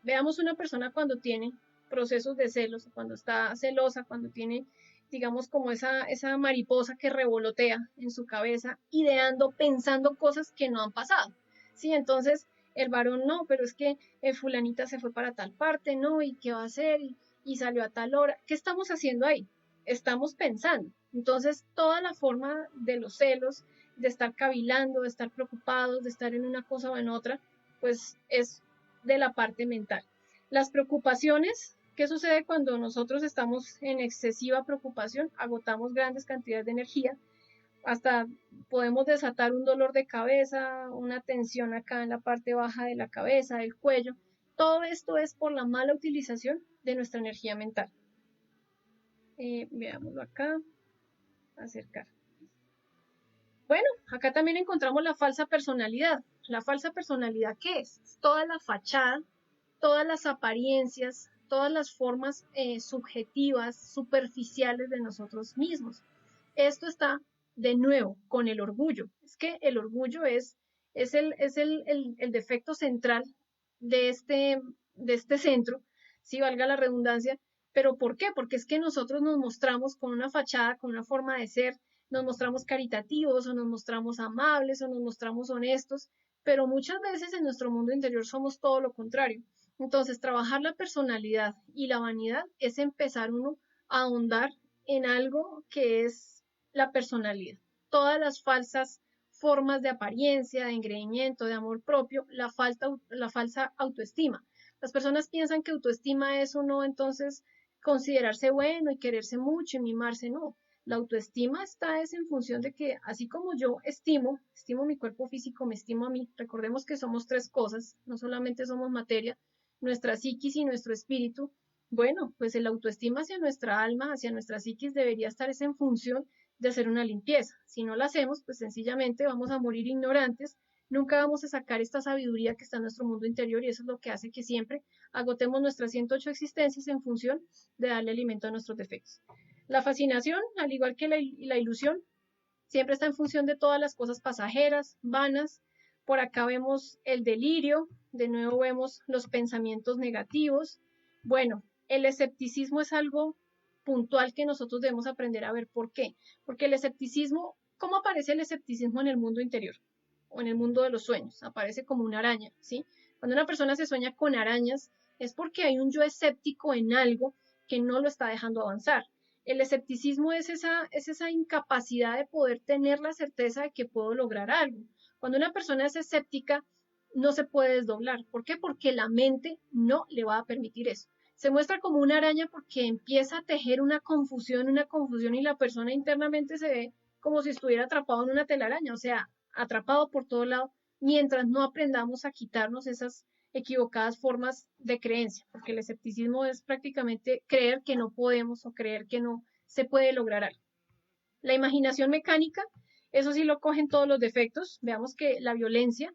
Speaker 1: Veamos una persona cuando tiene procesos de celos, cuando está celosa, cuando tiene digamos, como esa mariposa que revolotea en su cabeza, ideando, pensando cosas que no han pasado, ¿sí? Entonces, el varón no, pero es que fulanita se fue para tal parte, ¿no? ¿Y qué va a hacer? Y salió a tal hora. ¿Qué estamos haciendo ahí? Estamos pensando. Entonces, toda la forma de los celos, de estar cavilando, de estar preocupados, de estar en una cosa o en otra, pues es de la parte mental. Las preocupaciones, ¿qué sucede cuando nosotros estamos en excesiva preocupación? Agotamos grandes cantidades de energía, hasta podemos desatar un dolor de cabeza, una tensión acá en la parte baja de la cabeza, del cuello. Todo esto es por la mala utilización de nuestra energía mental. Veámoslo acá, acercar. Bueno, acá también encontramos la falsa personalidad. ¿La falsa personalidad qué es? Toda la fachada, todas las apariencias, todas las formas subjetivas, superficiales de nosotros mismos. Esto está de nuevo con el orgullo. Es que el orgullo es el defecto central de este centro, si valga la redundancia. ¿Pero por qué? Porque es que nosotros nos mostramos con una fachada, con una forma de ser, nos mostramos caritativos o nos mostramos amables o nos mostramos honestos, pero muchas veces en nuestro mundo interior somos todo lo contrario. Entonces, trabajar la personalidad y la vanidad es empezar uno a ahondar en algo que es la personalidad. Todas las falsas formas de apariencia, de engreimiento, de amor propio, la falsa autoestima. Las personas piensan que autoestima es uno entonces considerarse bueno y quererse mucho y mimarse, no. La autoestima es en función de que así como yo estimo mi cuerpo físico, me estimo a mí. Recordemos que somos tres cosas, no solamente somos materia, nuestra psiquis y nuestro espíritu. Bueno, pues el autoestima hacia nuestra alma, hacia nuestra psiquis debería estar en función de hacer una limpieza. Si no la hacemos, pues sencillamente vamos a morir ignorantes, nunca vamos a sacar esta sabiduría que está en nuestro mundo interior y eso es lo que hace que siempre agotemos nuestras 108 existencias en función de darle alimento a nuestros defectos. La fascinación, al igual que la ilusión, siempre está en función de todas las cosas pasajeras, vanas. Por acá vemos el delirio, de nuevo vemos los pensamientos negativos. Bueno, el escepticismo es algo puntual que nosotros debemos aprender a ver. ¿Por qué? Porque el escepticismo, ¿cómo aparece el escepticismo en el mundo interior o en el mundo de los sueños? Aparece como una araña, ¿sí? Cuando una persona se sueña con arañas es porque hay un yo escéptico en algo que no lo está dejando avanzar. El escepticismo es esa incapacidad de poder tener la certeza de que puedo lograr algo. Cuando una persona es escéptica, no se puede desdoblar. ¿Por qué? Porque la mente no le va a permitir eso. Se muestra como una araña porque empieza a tejer una confusión y la persona internamente se ve como si estuviera atrapado en una telaraña, o sea, atrapado por todo lado, mientras no aprendamos a quitarnos esas equivocadas formas de creencia, porque el escepticismo es prácticamente creer que no podemos o creer que no se puede lograr algo. La imaginación mecánica, eso sí lo cogen todos los defectos. Veamos que la violencia,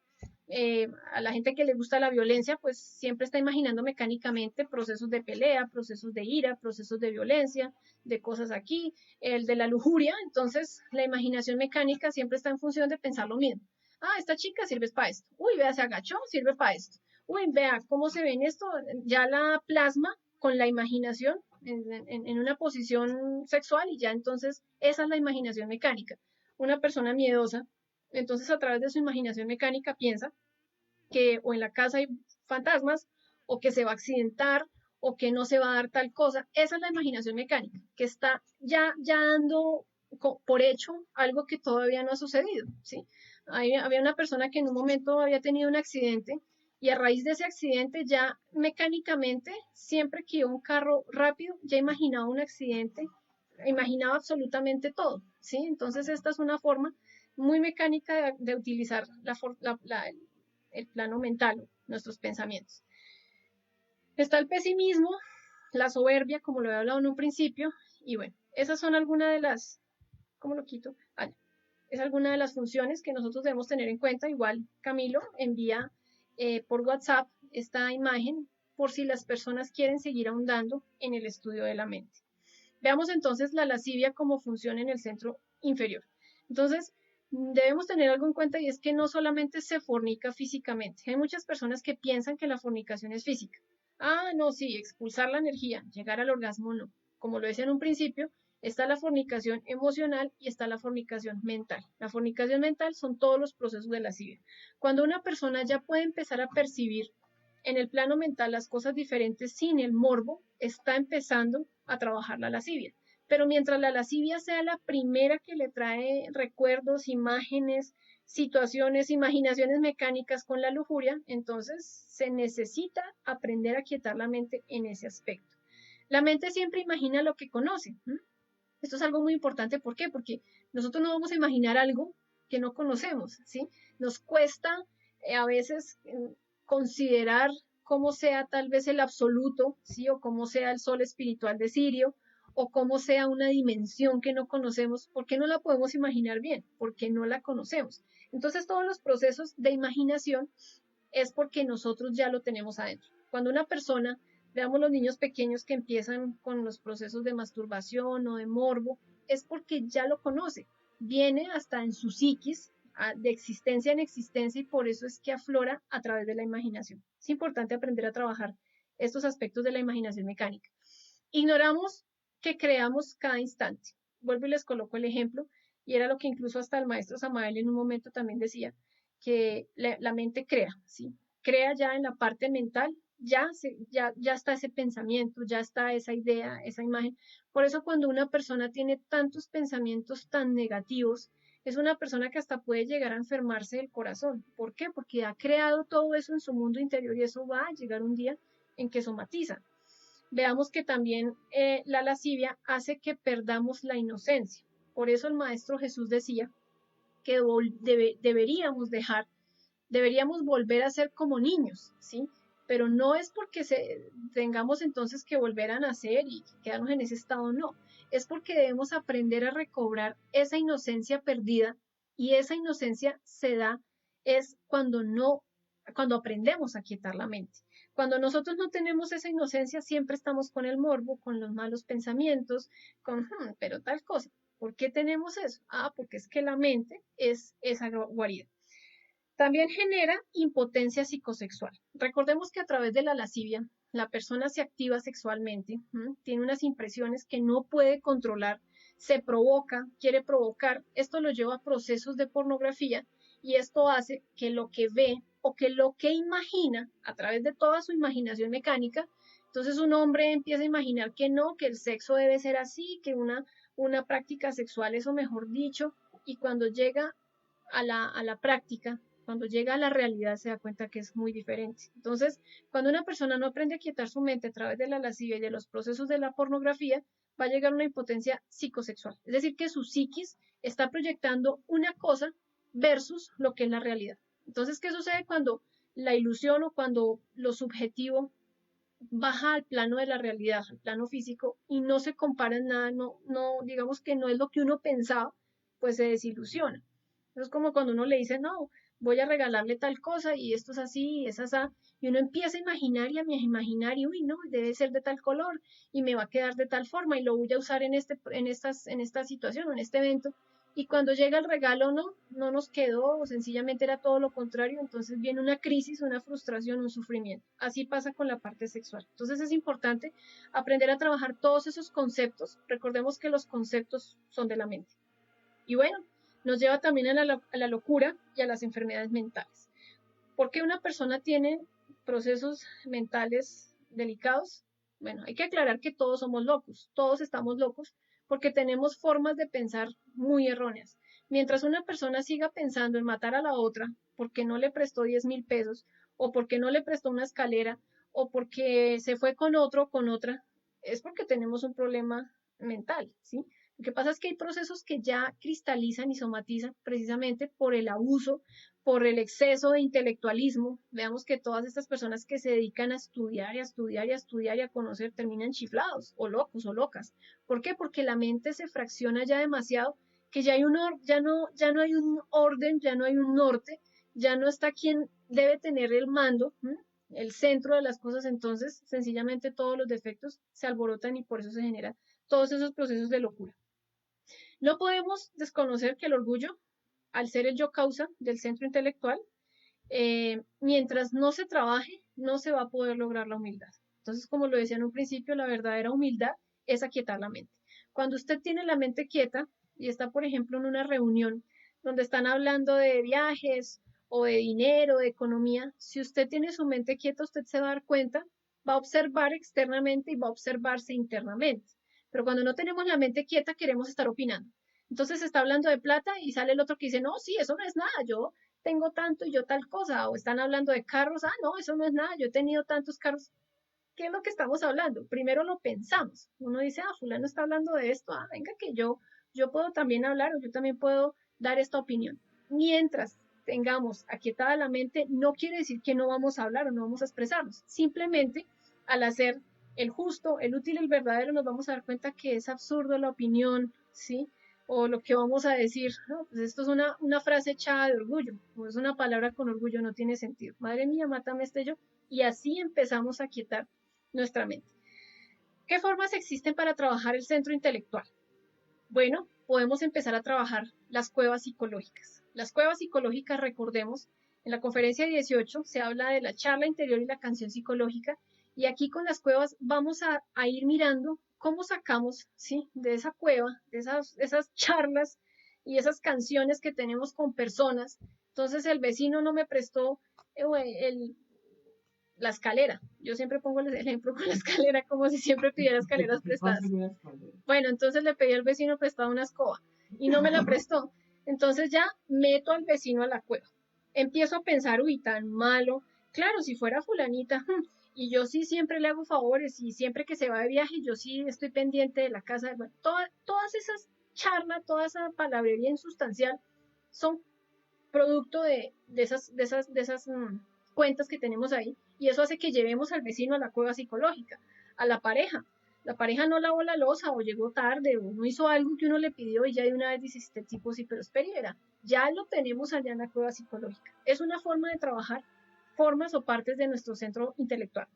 Speaker 1: a la gente que le gusta la violencia, pues siempre está imaginando mecánicamente procesos de pelea, procesos de ira, procesos de violencia, de cosas aquí, el de la lujuria. Entonces, la imaginación mecánica siempre está en función de pensar lo mismo. Ah, esta chica sirve para esto. Uy, vea, se agachó, sirve para esto. Uy, vea cómo se ve en esto. Ya la plasma con la imaginación en una posición sexual y ya entonces esa es la imaginación mecánica. Una persona miedosa, entonces a través de su imaginación mecánica piensa que o en la casa hay fantasmas o que se va a accidentar o que no se va a dar tal cosa. Esa es la imaginación mecánica, que está ya dando por hecho algo que todavía no ha sucedido, ¿sí? Había una persona que en un momento había tenido un accidente y a raíz de ese accidente ya mecánicamente, siempre que iba un carro rápido, ya imaginaba un accidente, imaginaba absolutamente todo, ¿sí? Entonces esta es una forma muy mecánica de utilizar el plano mental, nuestros pensamientos. Está el pesimismo, la soberbia, como lo he hablado en un principio, y bueno, esas son algunas de las, ¿cómo lo quito? Es alguna de las funciones que nosotros debemos tener en cuenta. Igual Camilo envía por WhatsApp esta imagen por si las personas quieren seguir ahondando en el estudio de la mente. Veamos entonces la lascivia como funciona en el centro inferior. Entonces, debemos tener algo en cuenta y es que no solamente se fornica físicamente. Hay muchas personas que piensan que la fornicación es física. Ah, no, sí, expulsar la energía, llegar al orgasmo no. Como lo decía en un principio, Está la fornicación emocional y está la fornicación mental. La fornicación mental son todos los procesos de lascivia. Cuando una persona ya puede empezar a percibir en el plano mental las cosas diferentes sin el morbo, está empezando a trabajar la lascivia. Pero mientras la lascivia sea la primera que le trae recuerdos, imágenes, situaciones, imaginaciones mecánicas con la lujuria, entonces se necesita aprender a quietar la mente en ese aspecto. La mente siempre imagina lo que conoce. Esto es algo muy importante. ¿Por qué? Porque nosotros no vamos a imaginar algo que no conocemos, ¿sí? Nos cuesta a veces considerar cómo sea tal vez el absoluto, ¿sí? O cómo sea el sol espiritual de Sirio, o cómo sea una dimensión que no conocemos, porque no la podemos imaginar bien, porque no la conocemos. Entonces todos los procesos de imaginación es porque nosotros ya lo tenemos adentro. Cuando una persona, veamos los niños pequeños que empiezan con los procesos de masturbación o de morbo, es porque ya lo conoce, viene hasta en su psiquis, de existencia en existencia, y por eso es que aflora a través de la imaginación. Es importante aprender a trabajar estos aspectos de la imaginación mecánica. Ignoramos que creamos cada instante. Vuelvo y les coloco el ejemplo, y era lo que incluso hasta el maestro Samael en un momento también decía, que la mente crea, ¿sí? Crea ya en la parte mental, ya está ese pensamiento, ya está esa idea, esa imagen. Por eso cuando una persona tiene tantos pensamientos tan negativos, es una persona que hasta puede llegar a enfermarse del corazón. ¿Por qué? Porque ha creado todo eso en su mundo interior y eso va a llegar un día en que somatiza. Veamos que también la lascivia hace que perdamos la inocencia. Por eso el Maestro Jesús decía que deberíamos volver a ser como niños, ¿sí? Pero no es porque tengamos entonces que volver a nacer y quedarnos en ese estado, no. Es porque debemos aprender a recobrar esa inocencia perdida, y esa inocencia se da es cuando aprendemos a quietar la mente. Cuando nosotros no tenemos esa inocencia, siempre estamos con el morbo, con los malos pensamientos, pero tal cosa. ¿Por qué tenemos eso? Porque es que la mente es esa guarida. También genera impotencia psicosexual. Recordemos que a través de la lascivia, la persona se activa sexualmente, tiene unas impresiones que no puede controlar, se provoca, quiere provocar. Esto lo lleva a procesos de pornografía, y esto hace que lo que ve o que lo que imagina a través de toda su imaginación mecánica, entonces un hombre empieza a imaginar que no, que el sexo debe ser así, que una práctica sexual, eso mejor dicho, y cuando llega a la práctica, cuando llega a la realidad, se da cuenta que es muy diferente. Entonces, cuando una persona no aprende a quietar su mente a través de la lascivia y de los procesos de la pornografía, va a llegar a una impotencia psicosexual. Es decir, que su psiquis está proyectando una cosa versus lo que es la realidad. Entonces, ¿qué sucede cuando la ilusión o cuando lo subjetivo baja al plano de la realidad, al plano físico, y no se compara en nada, digamos que no es lo que uno pensaba, pues se desilusiona? Es como cuando uno le dice, no, voy a regalarle tal cosa y esto es así y es así, y uno empieza a imaginar y a imaginar y, uy, no, debe ser de tal color y me va a quedar de tal forma y lo voy a usar en esta situación o en este evento. Y cuando llega el regalo, no nos quedó, o sencillamente era todo lo contrario, entonces viene una crisis, una frustración, un sufrimiento. Así pasa con la parte sexual. Entonces es importante aprender a trabajar todos esos conceptos. Recordemos que los conceptos son de la mente. Y bueno, nos lleva también a la locura y a las enfermedades mentales. ¿Por qué una persona tiene procesos mentales delicados? Bueno, hay que aclarar que todos somos locos, todos estamos locos, porque tenemos formas de pensar muy erróneas. Mientras una persona siga pensando en matar a la otra porque no le prestó 10.000 pesos, o porque no le prestó una escalera, o porque se fue con otro o con otra, es porque tenemos un problema mental, ¿sí? Lo que pasa es que hay procesos que ya cristalizan y somatizan precisamente por el abuso, por el exceso de intelectualismo. Veamos que todas estas personas que se dedican a estudiar y a estudiar y a estudiar y a conocer terminan chiflados o locos o locas. ¿Por qué? Porque la mente se fracciona ya demasiado, que ya no hay un orden, ya no hay un norte, ya no está quien debe tener el mando, el centro de las cosas. Entonces sencillamente todos los defectos se alborotan y por eso se generan todos esos procesos de locura. No podemos desconocer que el orgullo, al ser el yo causa del centro intelectual, mientras no se trabaje, no se va a poder lograr la humildad. Entonces, como lo decía en un principio, la verdadera humildad es aquietar la mente. Cuando usted tiene la mente quieta y está, por ejemplo, en una reunión donde están hablando de viajes o de dinero, de economía, si usted tiene su mente quieta, usted se va a dar cuenta, va a observar externamente y va a observarse internamente. Pero cuando no tenemos la mente quieta, queremos estar opinando. Entonces se está hablando de plata y sale el otro que dice, no, sí, eso no es nada, yo tengo tanto y yo tal cosa. O están hablando de carros, ah, no, eso no es nada, yo he tenido tantos carros. ¿Qué es lo que estamos hablando? Primero lo pensamos. Uno dice, ah, fulano está hablando de esto, ah, venga que yo puedo también hablar o yo también puedo dar esta opinión. Mientras tengamos aquietada la mente, no quiere decir que no vamos a hablar o no vamos a expresarnos. Simplemente al hacer el justo, el útil, el verdadero, nos vamos a dar cuenta que es absurdo la opinión, ¿sí? O lo que vamos a decir, ¿no? Pues esto es una frase echada de orgullo, o es una palabra con orgullo, no tiene sentido. Madre mía, mátame este yo. Y así empezamos a quietar nuestra mente. ¿Qué formas existen para trabajar el centro intelectual? Bueno, podemos empezar a trabajar las cuevas psicológicas. Las cuevas psicológicas, recordemos, en la conferencia 18 se habla de la charla interior y la canción psicológica, y aquí con las cuevas vamos a ir mirando cómo sacamos, ¿sí?, de esa cueva, de esas charlas y esas canciones que tenemos con personas. Entonces el vecino no me prestó la escalera. Yo siempre pongo el ejemplo con la escalera como si siempre pidiera escaleras prestadas. Bueno, entonces le pedí al vecino prestado una escoba y no me la prestó. Entonces ya meto al vecino a la cueva. Empiezo a pensar, uy, tan malo. Claro, si fuera fulanita, y yo sí siempre le hago favores y siempre que se va de viaje, yo sí estoy pendiente de la casa. Bueno, todas esas charlas, toda esa palabrería insustancial son producto de esas cuentas que tenemos ahí, y eso hace que llevemos al vecino a la cueva psicológica, a la pareja. La pareja no lavó la loza o llegó tarde o no hizo algo que uno le pidió y ya de una vez dice, este tipo sí, pero espere, verá, ya lo tenemos allá en la cueva psicológica. Es una forma de trabajar formas o partes de nuestro centro intelectual.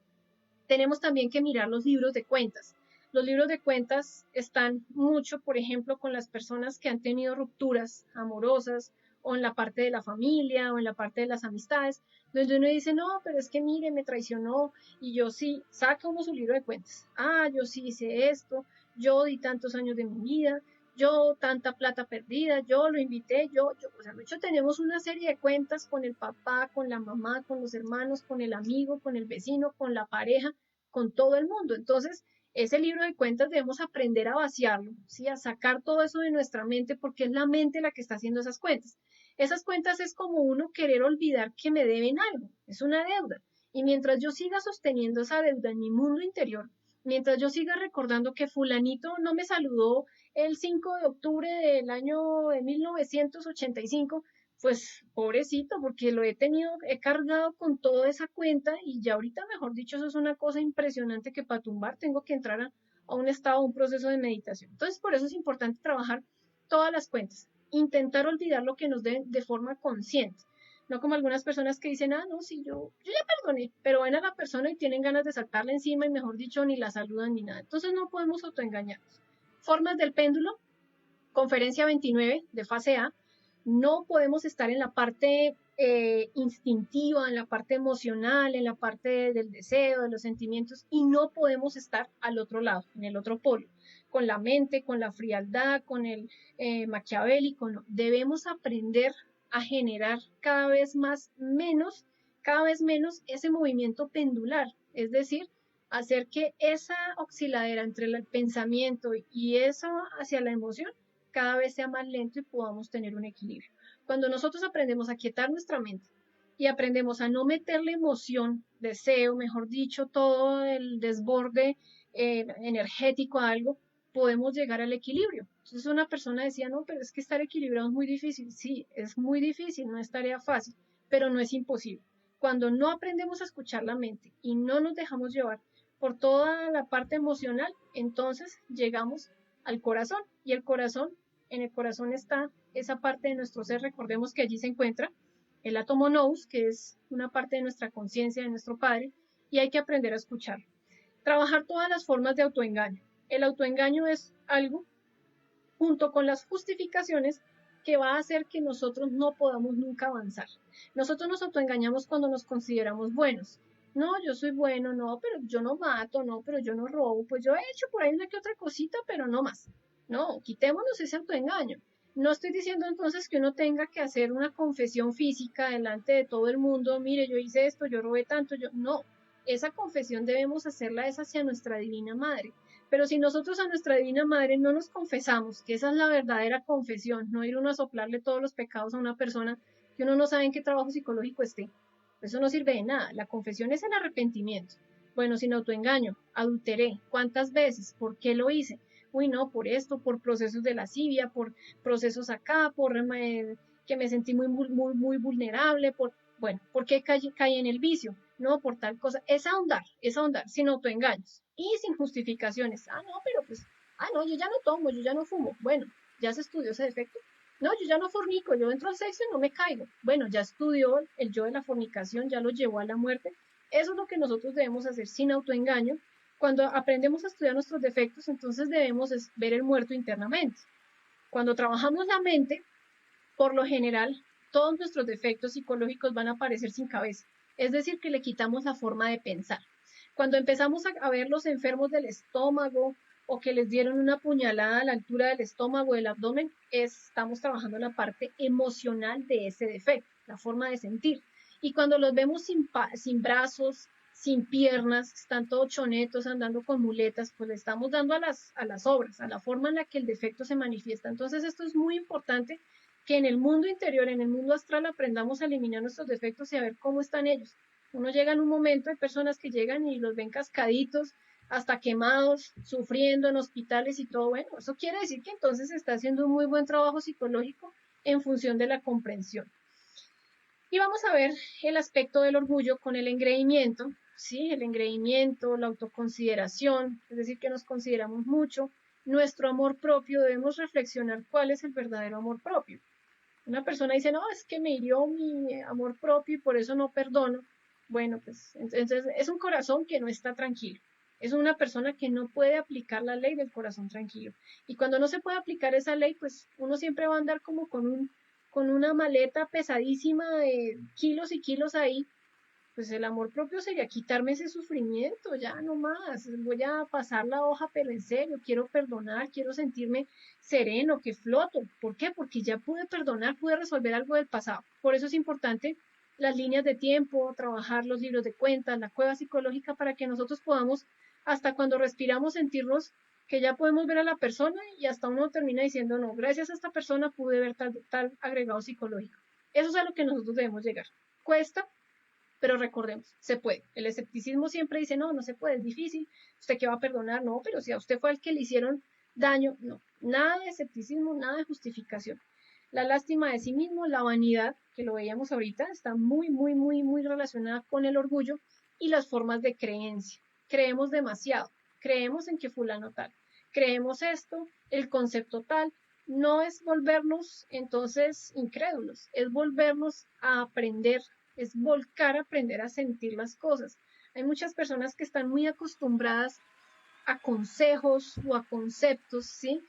Speaker 1: Tenemos también que mirar los libros de cuentas. Los libros de cuentas están mucho, por ejemplo, con las personas que han tenido rupturas amorosas o en la parte de la familia o en la parte de las amistades, donde uno dice, no, pero es que mire, me traicionó y yo sí, saca uno su libro de cuentas. Ah, yo sí hice esto, yo di tantos años de mi vida, yo tanta plata perdida, yo lo invité, o sea, de hecho tenemos una serie de cuentas con el papá, con la mamá, con los hermanos, con el amigo, con el vecino, con la pareja, con todo el mundo. Entonces, ese libro de cuentas debemos aprender a vaciarlo, ¿sí? A sacar todo eso de nuestra mente porque es la mente la que está haciendo esas cuentas. Esas cuentas es como uno querer olvidar que me deben algo, es una deuda. Y mientras yo siga sosteniendo esa deuda en mi mundo interior, mientras yo siga recordando que fulanito no me saludó el 5 de octubre del año de 1985, pues pobrecito, porque lo he tenido, he cargado con toda esa cuenta y ya ahorita, mejor dicho, eso es una cosa impresionante que para tumbar tengo que entrar a un estado, a un proceso de meditación. Entonces, por eso es importante trabajar todas las cuentas, intentar olvidar lo que nos den de forma consciente. No como algunas personas que dicen, ah, no, sí, yo ya perdoné, pero ven a la persona y tienen ganas de saltarle encima y mejor dicho, ni la saludan ni nada. Entonces no podemos autoengañarnos. Formas del péndulo, conferencia 29 de fase A, no podemos estar en la parte instintiva, en la parte emocional, en la parte del deseo, de los sentimientos, y no podemos estar al otro lado, en el otro polo, con la mente, con la frialdad, con el maquiavélico. No. Debemos aprender a generar cada vez menos ese movimiento pendular, es decir, hacer que esa osciladera entre el pensamiento y eso hacia la emoción cada vez sea más lento y podamos tener un equilibrio. Cuando nosotros aprendemos a quietar nuestra mente y aprendemos a no meterle emoción, deseo, mejor dicho, todo el desborde energético a algo, podemos llegar al equilibrio. Entonces una persona decía, no, pero es que estar equilibrado es muy difícil. Sí, es muy difícil, no es tarea fácil, pero no es imposible. Cuando no aprendemos a escuchar la mente y no nos dejamos llevar por toda la parte emocional, entonces llegamos al corazón y el corazón, en el corazón está esa parte de nuestro ser, recordemos que allí se encuentra el átomo nous, que es una parte de nuestra conciencia, de nuestro Padre, y hay que aprender a escuchar. Trabajar todas las formas de autoengaño. El autoengaño es algo, junto con las justificaciones, que va a hacer que nosotros no podamos nunca avanzar. Nosotros nos autoengañamos cuando nos consideramos buenos. No, yo soy bueno, no, pero yo no mato, no, pero yo no robo, pues yo he hecho por ahí una que otra cosita, pero no más. No, quitémonos ese autoengaño. No estoy diciendo entonces que uno tenga que hacer una confesión física delante de todo el mundo, mire, yo hice esto, yo robé tanto, yo no. Esa confesión debemos hacerla es hacia nuestra Divina Madre. Pero si nosotros a nuestra Divina Madre no nos confesamos, que esa es la verdadera confesión, no ir uno a soplarle todos los pecados a una persona que uno no sabe en qué trabajo psicológico esté, eso no sirve de nada. La confesión es el arrepentimiento. Bueno, sin autoengaño, adulteré. ¿Cuántas veces? ¿Por qué lo hice? Uy, no, por esto, por procesos de lascivia, por procesos acá, por que me sentí muy vulnerable, bueno, ¿por qué caí en el vicio? No, por tal cosa. Es ahondar, sin autoengaños y sin justificaciones. Ah, no, pero pues, no, yo ya no tomo, yo ya no fumo. Bueno, ya se estudió ese defecto. No, yo ya no fornico, yo entro al sexo y no me caigo. Bueno, ya estudió el yo de la fornicación, ya lo llevó a la muerte. Eso es lo que nosotros debemos hacer sin autoengaño. Cuando aprendemos a estudiar nuestros defectos, entonces debemos ver el muerto internamente. Cuando trabajamos la mente, por lo general, todos nuestros defectos psicológicos van a aparecer sin cabeza. Es decir, que le quitamos la forma de pensar. Cuando empezamos a ver los enfermos del estómago o que les dieron una puñalada a la altura del estómago, del abdomen, estamos trabajando la parte emocional de ese defecto, la forma de sentir. Y cuando los vemos sin brazos, sin piernas, están todos chonetos, andando con muletas, pues le estamos dando a las obras, a la forma en la que el defecto se manifiesta. Entonces esto es muy importante, que en el mundo interior, en el mundo astral, aprendamos a eliminar nuestros defectos y a ver cómo están ellos. Uno llega en un momento, hay personas que llegan y los ven cascaditos, hasta quemados, sufriendo en hospitales y todo. Bueno, eso quiere decir que entonces se está haciendo un muy buen trabajo psicológico en función de la comprensión. Y vamos a ver el aspecto del orgullo con el engreimiento, ¿sí? El engreimiento, la autoconsideración, es decir, que nos consideramos mucho. Nuestro amor propio, debemos reflexionar cuál es el verdadero amor propio. Una persona dice, no, es que me hirió mi amor propio y por eso no perdono. Bueno, pues entonces es un corazón que no está tranquilo. Es una persona que no puede aplicar la ley del corazón tranquilo. Y cuando no se puede aplicar esa ley, pues uno siempre va a andar como con una maleta pesadísima de kilos y kilos ahí. Pues el amor propio sería quitarme ese sufrimiento, ya no más, voy a pasar la hoja, pero en serio, quiero perdonar, quiero sentirme sereno, que floto. ¿Por qué? Porque ya pude perdonar, pude resolver algo del pasado. Por eso es importante las líneas de tiempo, trabajar los libros de cuentas, la cueva psicológica, para que nosotros podamos, hasta cuando respiramos, sentirnos que ya podemos ver a la persona y hasta uno termina diciendo, no, gracias a esta persona pude ver tal agregado psicológico. Eso es a lo que nosotros debemos llegar. Cuesta, pero recordemos, se puede. El escepticismo siempre dice, no, no se puede, es difícil, usted qué va a perdonar, no, pero si a usted fue el que le hicieron daño, no, nada de escepticismo, nada de justificación. La lástima de sí mismo, la vanidad, que lo veíamos ahorita, está muy relacionada con el orgullo y las formas de creencia. Creemos demasiado, creemos en que fulano tal, creemos esto, el concepto tal, no es volvernos entonces incrédulos, es volvernos a aprender, es volcar a aprender a sentir las cosas. Hay muchas personas que están muy acostumbradas a consejos o a conceptos, ¿sí?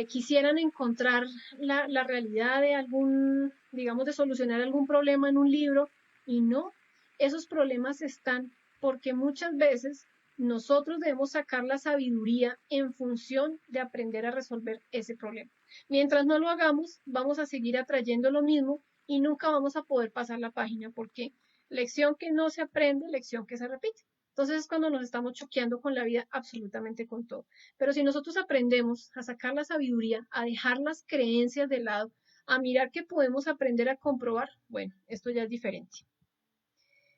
Speaker 1: Quisieran encontrar la realidad de algún, digamos, de solucionar algún problema en un libro y no, esos problemas están porque muchas veces nosotros debemos sacar la sabiduría en función de aprender a resolver ese problema. Mientras no lo hagamos, vamos a seguir atrayendo lo mismo y nunca vamos a poder pasar la página porque lección que no se aprende, lección que se repite. Entonces es cuando nos estamos choqueando con la vida, absolutamente con todo. Pero si nosotros aprendemos a sacar la sabiduría, a dejar las creencias de lado, a mirar que podemos aprender a comprobar, bueno, esto ya es diferente.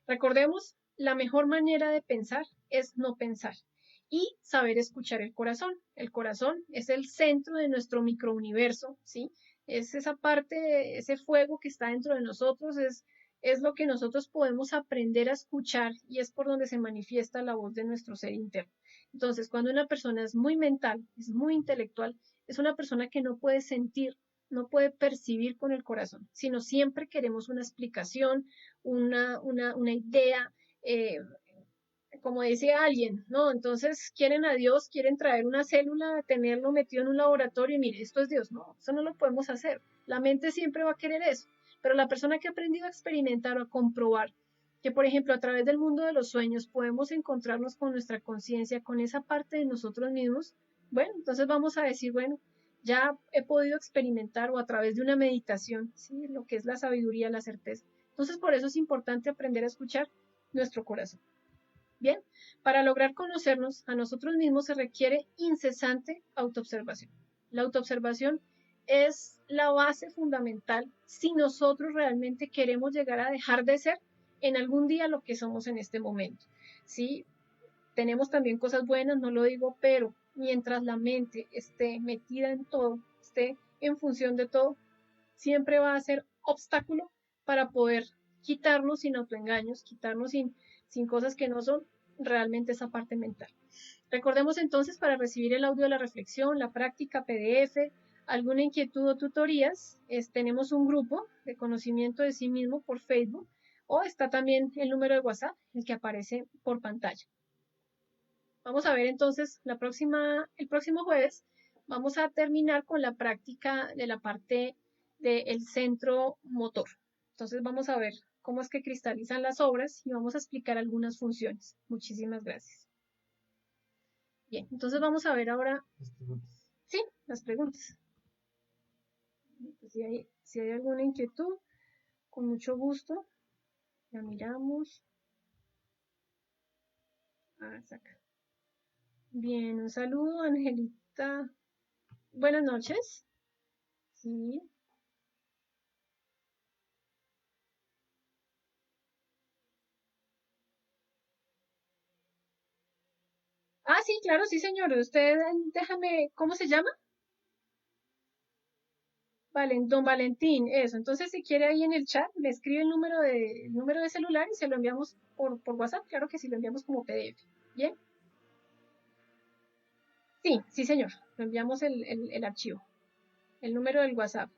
Speaker 1: Recordemos, la mejor manera de pensar es no pensar y saber escuchar el corazón. El corazón es el centro de nuestro microuniverso, ¿sí? Es esa parte, ese fuego que está dentro de nosotros, es lo que nosotros podemos aprender a escuchar y es por donde se manifiesta la voz de nuestro ser interno. Entonces, cuando una persona es muy mental, es muy intelectual, es una persona que no puede sentir, no puede percibir con el corazón, sino siempre queremos una explicación, una idea, como decía alguien, ¿no? Entonces quieren a Dios, quieren traer una célula, tenerlo metido en un laboratorio y mire, esto es Dios. No, eso no lo podemos hacer. La mente siempre va a querer eso. Pero la persona que ha aprendido a experimentar o a comprobar que, por ejemplo, a través del mundo de los sueños podemos encontrarnos con nuestra conciencia, con esa parte de nosotros mismos, bueno, entonces vamos a decir, bueno, Ya he podido experimentar o a través de una meditación, ¿sí? Lo que es la sabiduría, la certeza. Entonces, por eso es importante aprender a escuchar nuestro corazón. Bien, para lograr conocernos a nosotros mismos se requiere incesante autoobservación. La autoobservación es la base fundamental si nosotros realmente queremos llegar a dejar de ser en algún día lo que somos en este momento. ¿Sí? Tenemos también cosas buenas, no lo digo, pero mientras la mente esté metida en todo, esté en función de todo, siempre va a ser obstáculo para poder quitarnos sin autoengaños, quitarnos sin cosas que no son realmente esa parte mental. Recordemos entonces para recibir el audio de la reflexión, la práctica PDF, alguna inquietud o tutorías, tenemos un grupo de conocimiento de sí mismo por Facebook o está también el número de WhatsApp, el que aparece por pantalla. Vamos a ver entonces el próximo jueves vamos a terminar con la práctica de la parte del centro motor. Entonces vamos a ver cómo es que cristalizan las obras y vamos a explicar algunas funciones. Muchísimas gracias. Bien, entonces vamos a ver ahora, sí, las preguntas. Pues si hay alguna inquietud, con mucho gusto, la miramos. Saca. Bien, un saludo, Angelita. Buenas noches. Sí. Ah, sí, claro, sí, señor. Usted, déjame, ¿cómo se llama? Don Valentín, eso. Entonces, si quiere ahí en el chat, me escribe el número de celular y se lo enviamos por WhatsApp. Claro que sí, lo enviamos como PDF. ¿Bien? Sí, sí, señor. Lo enviamos el archivo. El número del WhatsApp.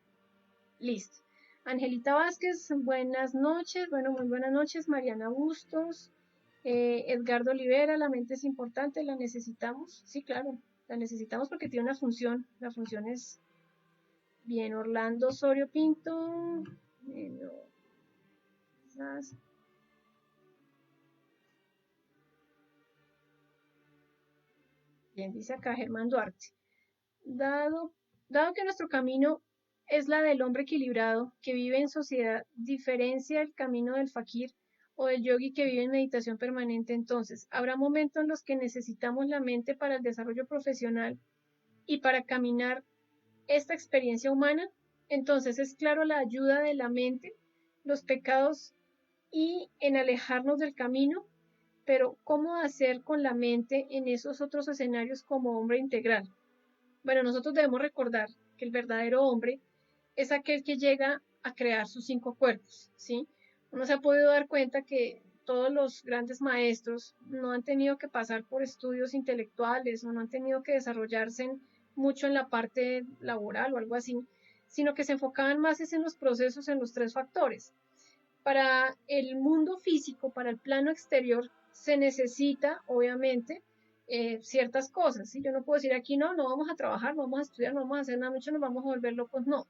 Speaker 1: Listo. Angelita Vázquez, buenas noches. Bueno, muy buenas noches. Mariana Bustos. Edgardo Olivera, la mente es importante, la necesitamos. Sí, claro, la necesitamos porque tiene una función. La función es bien. Orlando Osorio Pinto. No, quizás. Bien, dice acá Germán Duarte. Dado, dado que nuestro camino es la del hombre equilibrado que vive en sociedad, diferencia el camino del fakir o del yogi que vive en meditación permanente, entonces habrá momentos en los que necesitamos la mente para el desarrollo profesional y para caminar esta experiencia humana. Entonces es claro la ayuda de la mente, los pecados y en alejarnos del camino, pero ¿cómo hacer con la mente en esos otros escenarios como hombre integral? Bueno, nosotros debemos recordar que el verdadero hombre es aquel que llega a crear sus 5 cuerpos, ¿sí? Uno se ha podido dar cuenta que todos los grandes maestros no han tenido que pasar por estudios intelectuales o no han tenido que desarrollarse mucho en la parte laboral o algo así, sino que se enfocaban más en los procesos, en los 3 factores. Para el mundo físico, para el plano exterior, se necesita, obviamente, ciertas cosas. ¿Sí? Yo no puedo decir aquí, no vamos a trabajar, no vamos a estudiar, no vamos a hacer nada, mucho nos vamos a volver locos, no.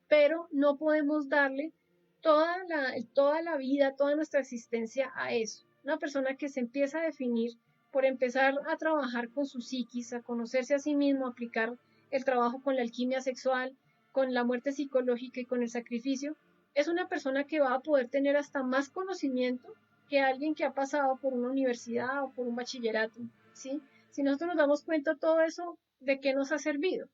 Speaker 1: Pero no podemos darle toda la vida, toda nuestra existencia a eso. Una persona que se empieza a definir por empezar a trabajar con su psiquis, a conocerse a sí mismo, a aplicar el trabajo con la alquimia sexual, con la muerte psicológica y con el sacrificio, es una persona que va a poder tener hasta más conocimiento que alguien que ha pasado por una universidad o por un bachillerato, ¿sí? Si nosotros nos damos cuenta de todo eso, ¿de qué nos ha servido?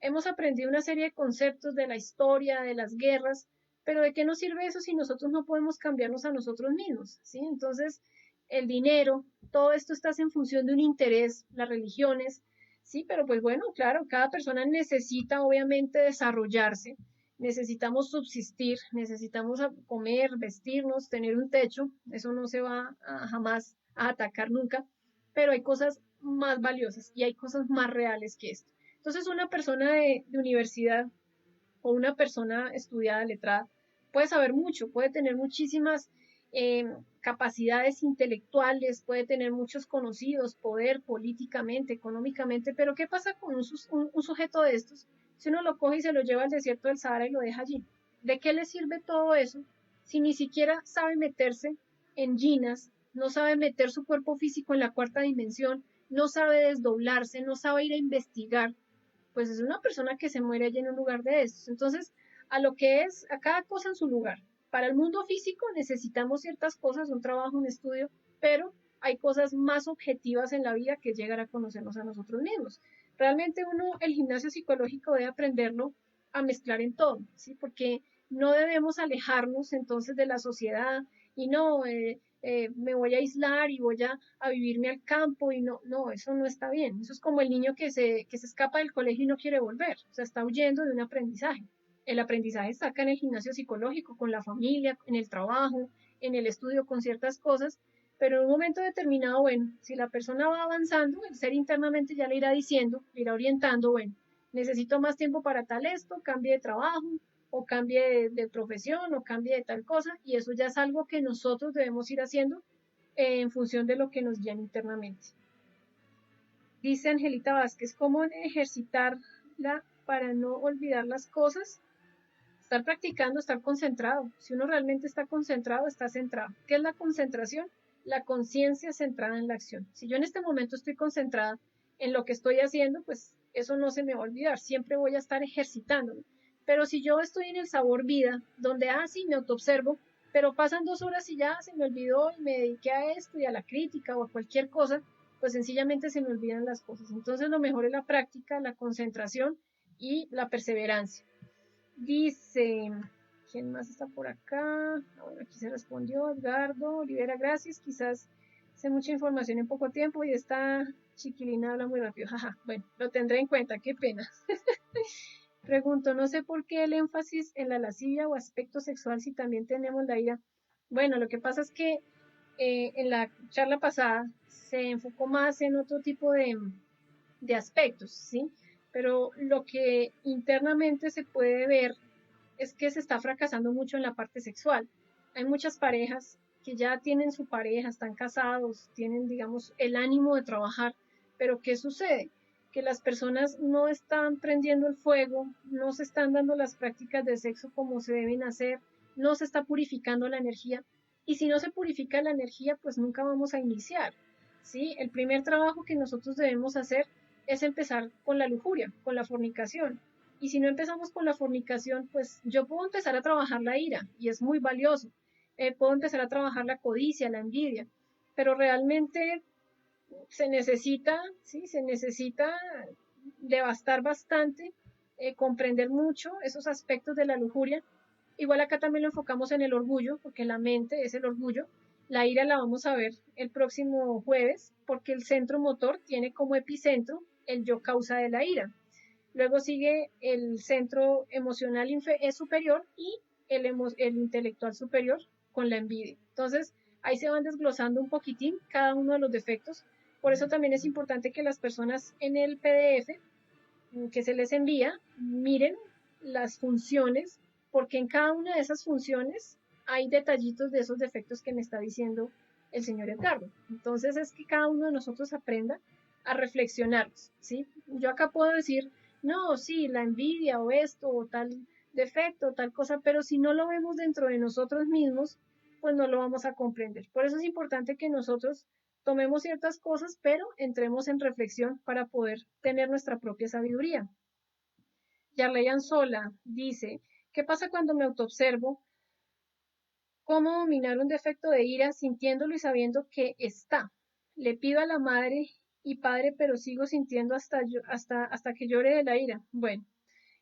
Speaker 1: Hemos aprendido una serie de conceptos de la historia, de las guerras, pero ¿de qué nos sirve eso si nosotros no podemos cambiarnos a nosotros mismos? ¿Sí? Entonces, el dinero, todo esto está en función de un interés, las religiones, ¿sí? Pero pues bueno, claro, cada persona necesita obviamente desarrollarse, necesitamos subsistir, necesitamos comer, vestirnos, tener un techo, eso no se va jamás a atacar nunca, pero hay cosas más valiosas y hay cosas más reales que esto. Entonces, una persona de universidad o una persona estudiada, letrada, puede saber mucho, puede tener muchísimas capacidades intelectuales, puede tener muchos conocidos, poder políticamente, económicamente, pero ¿qué pasa con un sujeto de estos? Si uno lo coge y se lo lleva al desierto del Sahara y lo deja allí, ¿de qué le sirve todo eso si ni siquiera sabe meterse en ginas, no sabe meter su cuerpo físico en la 4ª dimensión, no sabe desdoblarse, no sabe ir a investigar? pues es una persona que se muere allí en un lugar de estos. Entonces, a lo que es, a cada cosa en su lugar. Para el mundo físico necesitamos ciertas cosas, un trabajo, un estudio, pero hay cosas más objetivas en la vida que llegar a conocernos a nosotros mismos. Realmente uno, el gimnasio psicológico debe aprenderlo a mezclar en todo, ¿sí? Porque no debemos alejarnos entonces de la sociedad y no, me voy a aislar y voy a vivirme al campo y no, no, eso no está bien. Eso es como el niño que se escapa del colegio y no quiere volver, o sea, está huyendo de un aprendizaje. El aprendizaje está acá en el gimnasio psicológico, con la familia, en el trabajo, en el estudio, con ciertas cosas, pero en un momento determinado, bueno, si la persona va avanzando, el ser internamente ya le irá diciendo, le irá orientando, bueno, necesito más tiempo para tal esto, cambie de trabajo, o cambie de profesión, o cambie de tal cosa, y eso ya es algo que nosotros debemos ir haciendo en función de lo que nos guían internamente. Dice Angelita Vázquez, ¿cómo ejercitarla para no olvidar las cosas? Estar practicando, estar concentrado. Si uno realmente está concentrado, está centrado. ¿Qué es la concentración? La conciencia centrada en la acción. Si yo en este momento estoy concentrada en lo que estoy haciendo, pues eso no se me va a olvidar. Siempre voy a estar ejercitándolo. Pero si yo estoy en el sabor vida, donde sí me autoobservo, pero pasan 2 horas y ya se me olvidó y me dediqué a esto y a la crítica o a cualquier cosa, pues sencillamente se me olvidan las cosas. Entonces lo mejor es la práctica, la concentración y la perseverancia. Dice, ¿quién más está por acá? Bueno, aquí se respondió Edgardo Olivera, gracias. Quizás sé mucha información en poco tiempo y esta chiquilina habla muy rápido. Jaja, bueno, lo tendré en cuenta, qué pena. Pregunto, no sé por qué el énfasis en la lascivia o aspecto sexual si también tenemos la ira. Bueno, lo que pasa es que en la charla pasada se enfocó más en otro tipo de aspectos, ¿sí? Pero lo que internamente se puede ver es que se está fracasando mucho en la parte sexual. Hay muchas parejas que ya tienen su pareja, están casados, tienen, digamos, el ánimo de trabajar, pero ¿qué sucede? Que las personas no están prendiendo el fuego, no se están dando las prácticas de sexo como se deben hacer, no se está purificando la energía, y si no se purifica la energía, pues nunca vamos a iniciar, ¿sí? El primer trabajo que nosotros debemos hacer es empezar con la lujuria, con la fornicación. Y si no empezamos con la fornicación, pues yo puedo empezar a trabajar la ira y es muy valioso. Puedo empezar a trabajar la codicia, la envidia, pero realmente se necesita, ¿sí? Se necesita devastar bastante, comprender mucho esos aspectos de la lujuria. Igual acá también lo enfocamos en el orgullo, porque la mente es el orgullo. La ira la vamos a ver el próximo jueves, porque el centro motor tiene como epicentro el yo causa de la ira. Luego sigue el centro emocional superior y el intelectual superior con la envidia. Entonces, ahí se van desglosando un poquitín cada uno de los defectos. Por eso también es importante que las personas en el PDF que se les envía miren las funciones, porque en cada una de esas funciones hay detallitos de esos defectos que me está diciendo el señor Edgardo. Entonces es que cada uno de nosotros aprenda a reflexionarlos, ¿sí? Yo acá puedo decir, no, sí, la envidia o esto o tal defecto, tal cosa, pero si no lo vemos dentro de nosotros mismos, pues no lo vamos a comprender. Por eso es importante que nosotros tomemos ciertas cosas, pero entremos en reflexión para poder tener nuestra propia sabiduría. Yarleyan Sola dice, ¿qué pasa cuando me autoobservo? ¿Cómo dominar un defecto de ira sintiéndolo y sabiendo que está? Le pido a la madre y padre, pero sigo sintiendo hasta que llore de la ira. Bueno,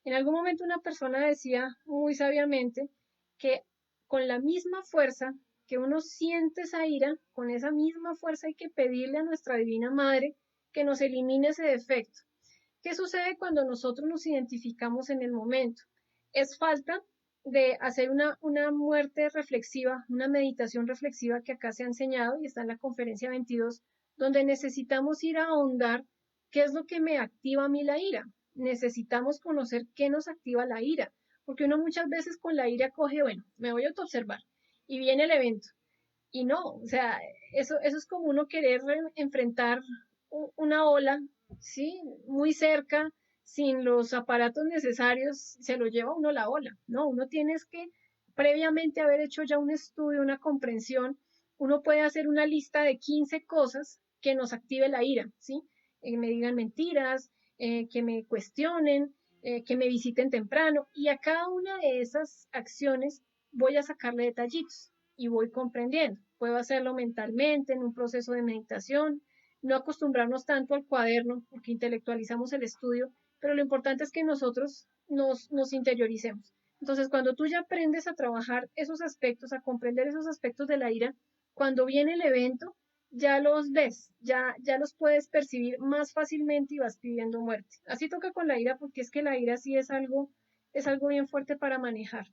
Speaker 1: en algún momento una persona decía muy sabiamente que con la misma fuerza que uno siente esa ira, con esa misma fuerza hay que pedirle a nuestra Divina Madre que nos elimine ese defecto. ¿Qué sucede cuando nosotros nos identificamos en el momento? Es falta de hacer una muerte reflexiva, una meditación reflexiva que acá se ha enseñado y está en la conferencia 22, donde necesitamos ir a ahondar qué es lo que me activa a mí la ira. Necesitamos conocer qué nos activa la ira, porque uno muchas veces con la ira coge, bueno, me voy a autoobservar y viene el evento. Y no, o sea, eso es como uno querer enfrentar una ola, ¿sí? Muy cerca, sin los aparatos necesarios, se lo lleva uno la ola, ¿no? Uno tiene que previamente haber hecho ya un estudio, una comprensión, uno puede hacer una lista de 15 cosas que nos active la ira, ¿sí? Me digan mentiras, que me cuestionen, que me visiten temprano. Y a cada una de esas acciones voy a sacarle detallitos y voy comprendiendo. Puedo hacerlo mentalmente en un proceso de meditación, no acostumbrarnos tanto al cuaderno porque intelectualizamos el estudio, pero lo importante es que nosotros nos interioricemos. Entonces, cuando tú ya aprendes a trabajar esos aspectos, a comprender esos aspectos de la ira, cuando viene el evento, ya los ves, ya los puedes percibir más fácilmente y vas pidiendo muerte. Así toca con la ira porque es que la ira sí es algo bien fuerte para manejar.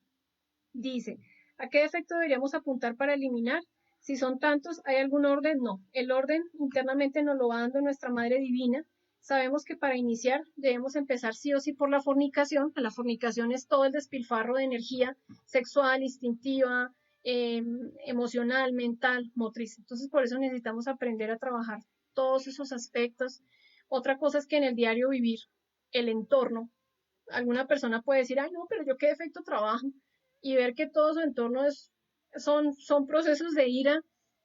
Speaker 1: Dice, ¿a qué defecto deberíamos apuntar para eliminar? Si son tantos, ¿hay algún orden? No. El orden internamente nos lo va dando nuestra Madre Divina. Sabemos que para iniciar debemos empezar sí o sí por la fornicación. La fornicación es todo el despilfarro de energía sexual, instintiva, emocional, mental, motriz. Entonces, por eso necesitamos aprender a trabajar todos esos aspectos. Otra cosa es que en el diario vivir, el entorno, alguna persona puede decir, ay, no, pero yo qué defecto trabajo, y ver que todo su entorno son procesos de ira,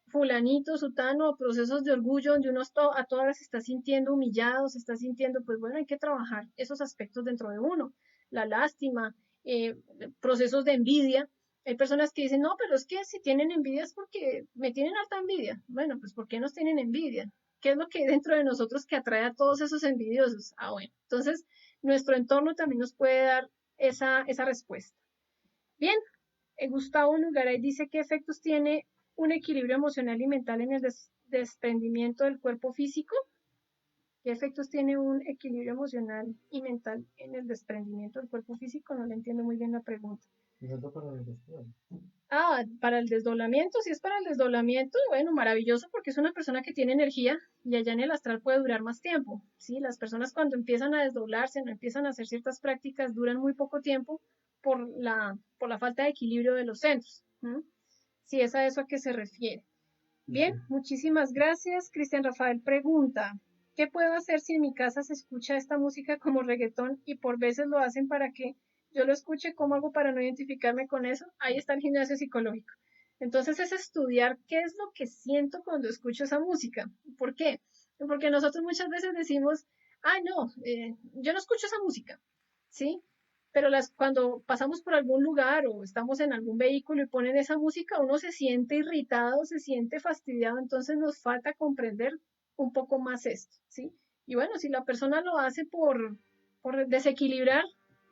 Speaker 1: fulanito, sutano, procesos de orgullo, donde uno a todas se está sintiendo humillado, se está sintiendo, pues bueno, hay que trabajar esos aspectos dentro de uno, la lástima, procesos de envidia. Hay personas que dicen, no, pero es que si tienen envidia es porque me tienen harta envidia. Bueno, pues ¿por qué nos tienen envidia? ¿Qué es lo que hay dentro de nosotros que atrae a todos esos envidiosos? Ah, bueno, entonces nuestro entorno también nos puede dar esa respuesta. Bien, Gustavo Nugaray dice qué efectos tiene un equilibrio emocional y mental en el desprendimiento del cuerpo físico. ¿Qué efectos tiene un equilibrio emocional y mental en el desprendimiento del cuerpo físico? No le entiendo muy bien la pregunta.
Speaker 2: Eso para el después.
Speaker 1: Ah, para el desdoblamiento, si es para el desdoblamiento, bueno, maravilloso porque es una persona que tiene energía y allá en el astral puede durar más tiempo, ¿sí? Las personas cuando empiezan a desdoblarse, no empiezan a hacer ciertas prácticas, duran muy poco tiempo por la falta de equilibrio de los centros, ¿no? Si es a eso a que se refiere. Bien, muchísimas gracias. Cristian Rafael pregunta, ¿qué puedo hacer si en mi casa se escucha esta música como reggaetón y por veces lo hacen para que yo lo escuche? ¿Cómo hago para no identificarme con eso? Ahí está el gimnasio psicológico. Entonces es estudiar qué es lo que siento cuando escucho esa música. ¿Por qué? Porque nosotros muchas veces decimos, ah, no, yo no escucho esa música, ¿sí? Pero cuando pasamos por algún lugar o estamos en algún vehículo y ponen esa música, uno se siente irritado, se siente fastidiado, entonces nos falta comprender un poco más esto, ¿sí? Y bueno, si la persona lo hace por desequilibrar,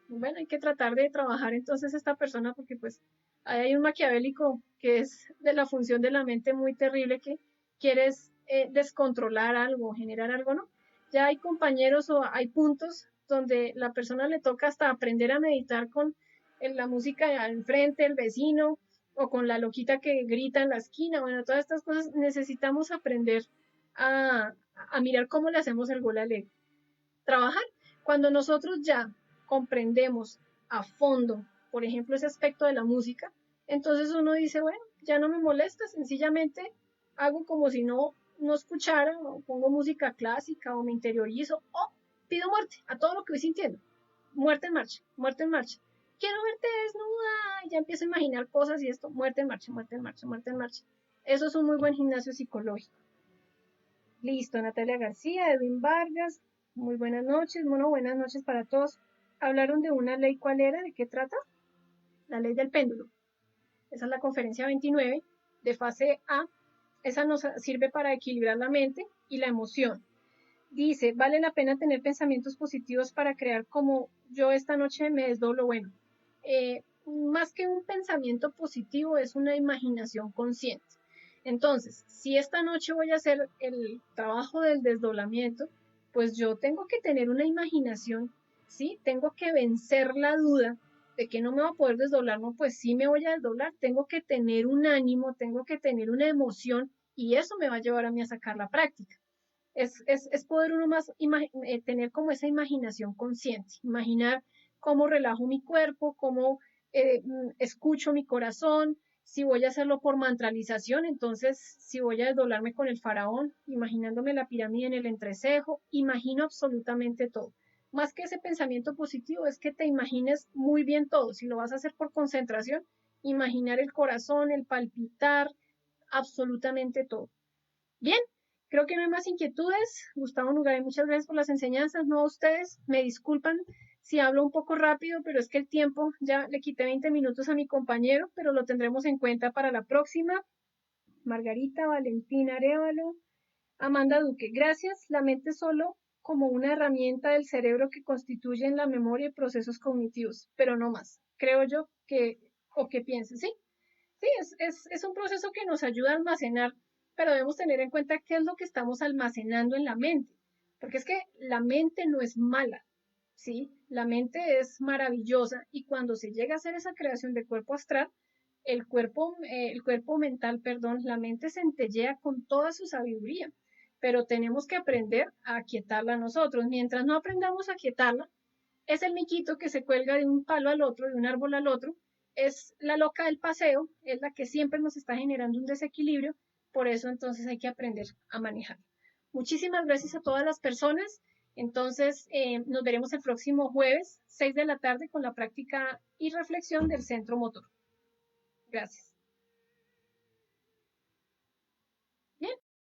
Speaker 1: bueno, hay que tratar de trabajar entonces esta persona porque pues ahí hay un maquiavélico que es de la función de la mente muy terrible que quieres descontrolar algo, generar algo, ¿no? Ya hay compañeros o hay puntos donde la persona le toca hasta aprender a meditar con la música al frente, el vecino, o con la loquita que grita en la esquina. Bueno, todas estas cosas necesitamos aprender a mirar cómo le hacemos el gol al ego. Trabajar. Cuando nosotros ya comprendemos a fondo, por ejemplo, ese aspecto de la música, entonces uno dice, bueno, ya no me molesta, sencillamente hago como si no escuchara, o pongo música clásica, o me interiorizo, o pido muerte a todo lo que voy sintiendo. Muerte en marcha, muerte en marcha. Quiero verte desnuda, y ya empiezo a imaginar cosas y esto, muerte en marcha, muerte en marcha, muerte en marcha. Eso es un muy buen gimnasio psicológico. Listo, Natalia García, Edwin Vargas, muy buenas noches, bueno, buenas noches para todos. Hablaron de una ley, ¿cuál era? ¿De qué trata? La ley del péndulo. Esa es la conferencia 29 de fase A. Esa nos sirve para equilibrar la mente y la emoción. Dice, vale la pena tener pensamientos positivos para crear como yo esta noche me desdoblo. Bueno, más que un pensamiento positivo es una imaginación consciente. Entonces, si esta noche voy a hacer el trabajo del desdoblamiento, pues yo tengo que tener una imaginación, ¿sí? Tengo que vencer la duda de que no me va a poder desdoblar, no, pues sí me voy a desdoblar, tengo que tener un ánimo, tengo que tener una emoción y eso me va a llevar a mí a sacar la práctica. Es poder uno más tener como esa imaginación consciente, imaginar cómo relajo mi cuerpo, cómo escucho mi corazón, si voy a hacerlo por mantralización, entonces si voy a desdoblarme con el faraón, imaginándome la pirámide en el entrecejo, imagino absolutamente todo. Más que ese pensamiento positivo es que te imagines muy bien todo. Si lo vas a hacer por concentración, imaginar el corazón, el palpitar, absolutamente todo. Bien, Creo que no hay más inquietudes. Gustavo Nugay, muchas gracias por las enseñanzas. No a ustedes, me disculpan si hablo un poco rápido, pero es que el tiempo, ya le quité 20 minutos a mi compañero, pero lo tendremos en cuenta para la próxima. Margarita, Valentina Arevalo, Amanda Duque, gracias. La mente es solo como una herramienta del cerebro que constituye la memoria y procesos cognitivos, pero no más. Creo yo que, o que piensen, ¿sí? Sí, es un proceso que nos ayuda a almacenar, pero debemos tener en cuenta qué es lo que estamos almacenando en la mente, porque es que la mente no es mala, ¿sí? La mente es maravillosa y cuando se llega a hacer esa creación de cuerpo astral, el cuerpo mental, perdón, la mente centellea con toda su sabiduría, pero tenemos que aprender a aquietarla nosotros. Mientras no aprendamos a aquietarla, es el miquito que se cuelga de un palo al otro, de un árbol al otro, es la loca del paseo, es la que siempre nos está generando un desequilibrio, por eso entonces hay que aprender a manejar. Muchísimas gracias a todas las personas. Entonces, nos veremos el próximo jueves, 6 de la tarde, con la práctica y reflexión del centro motor. Gracias.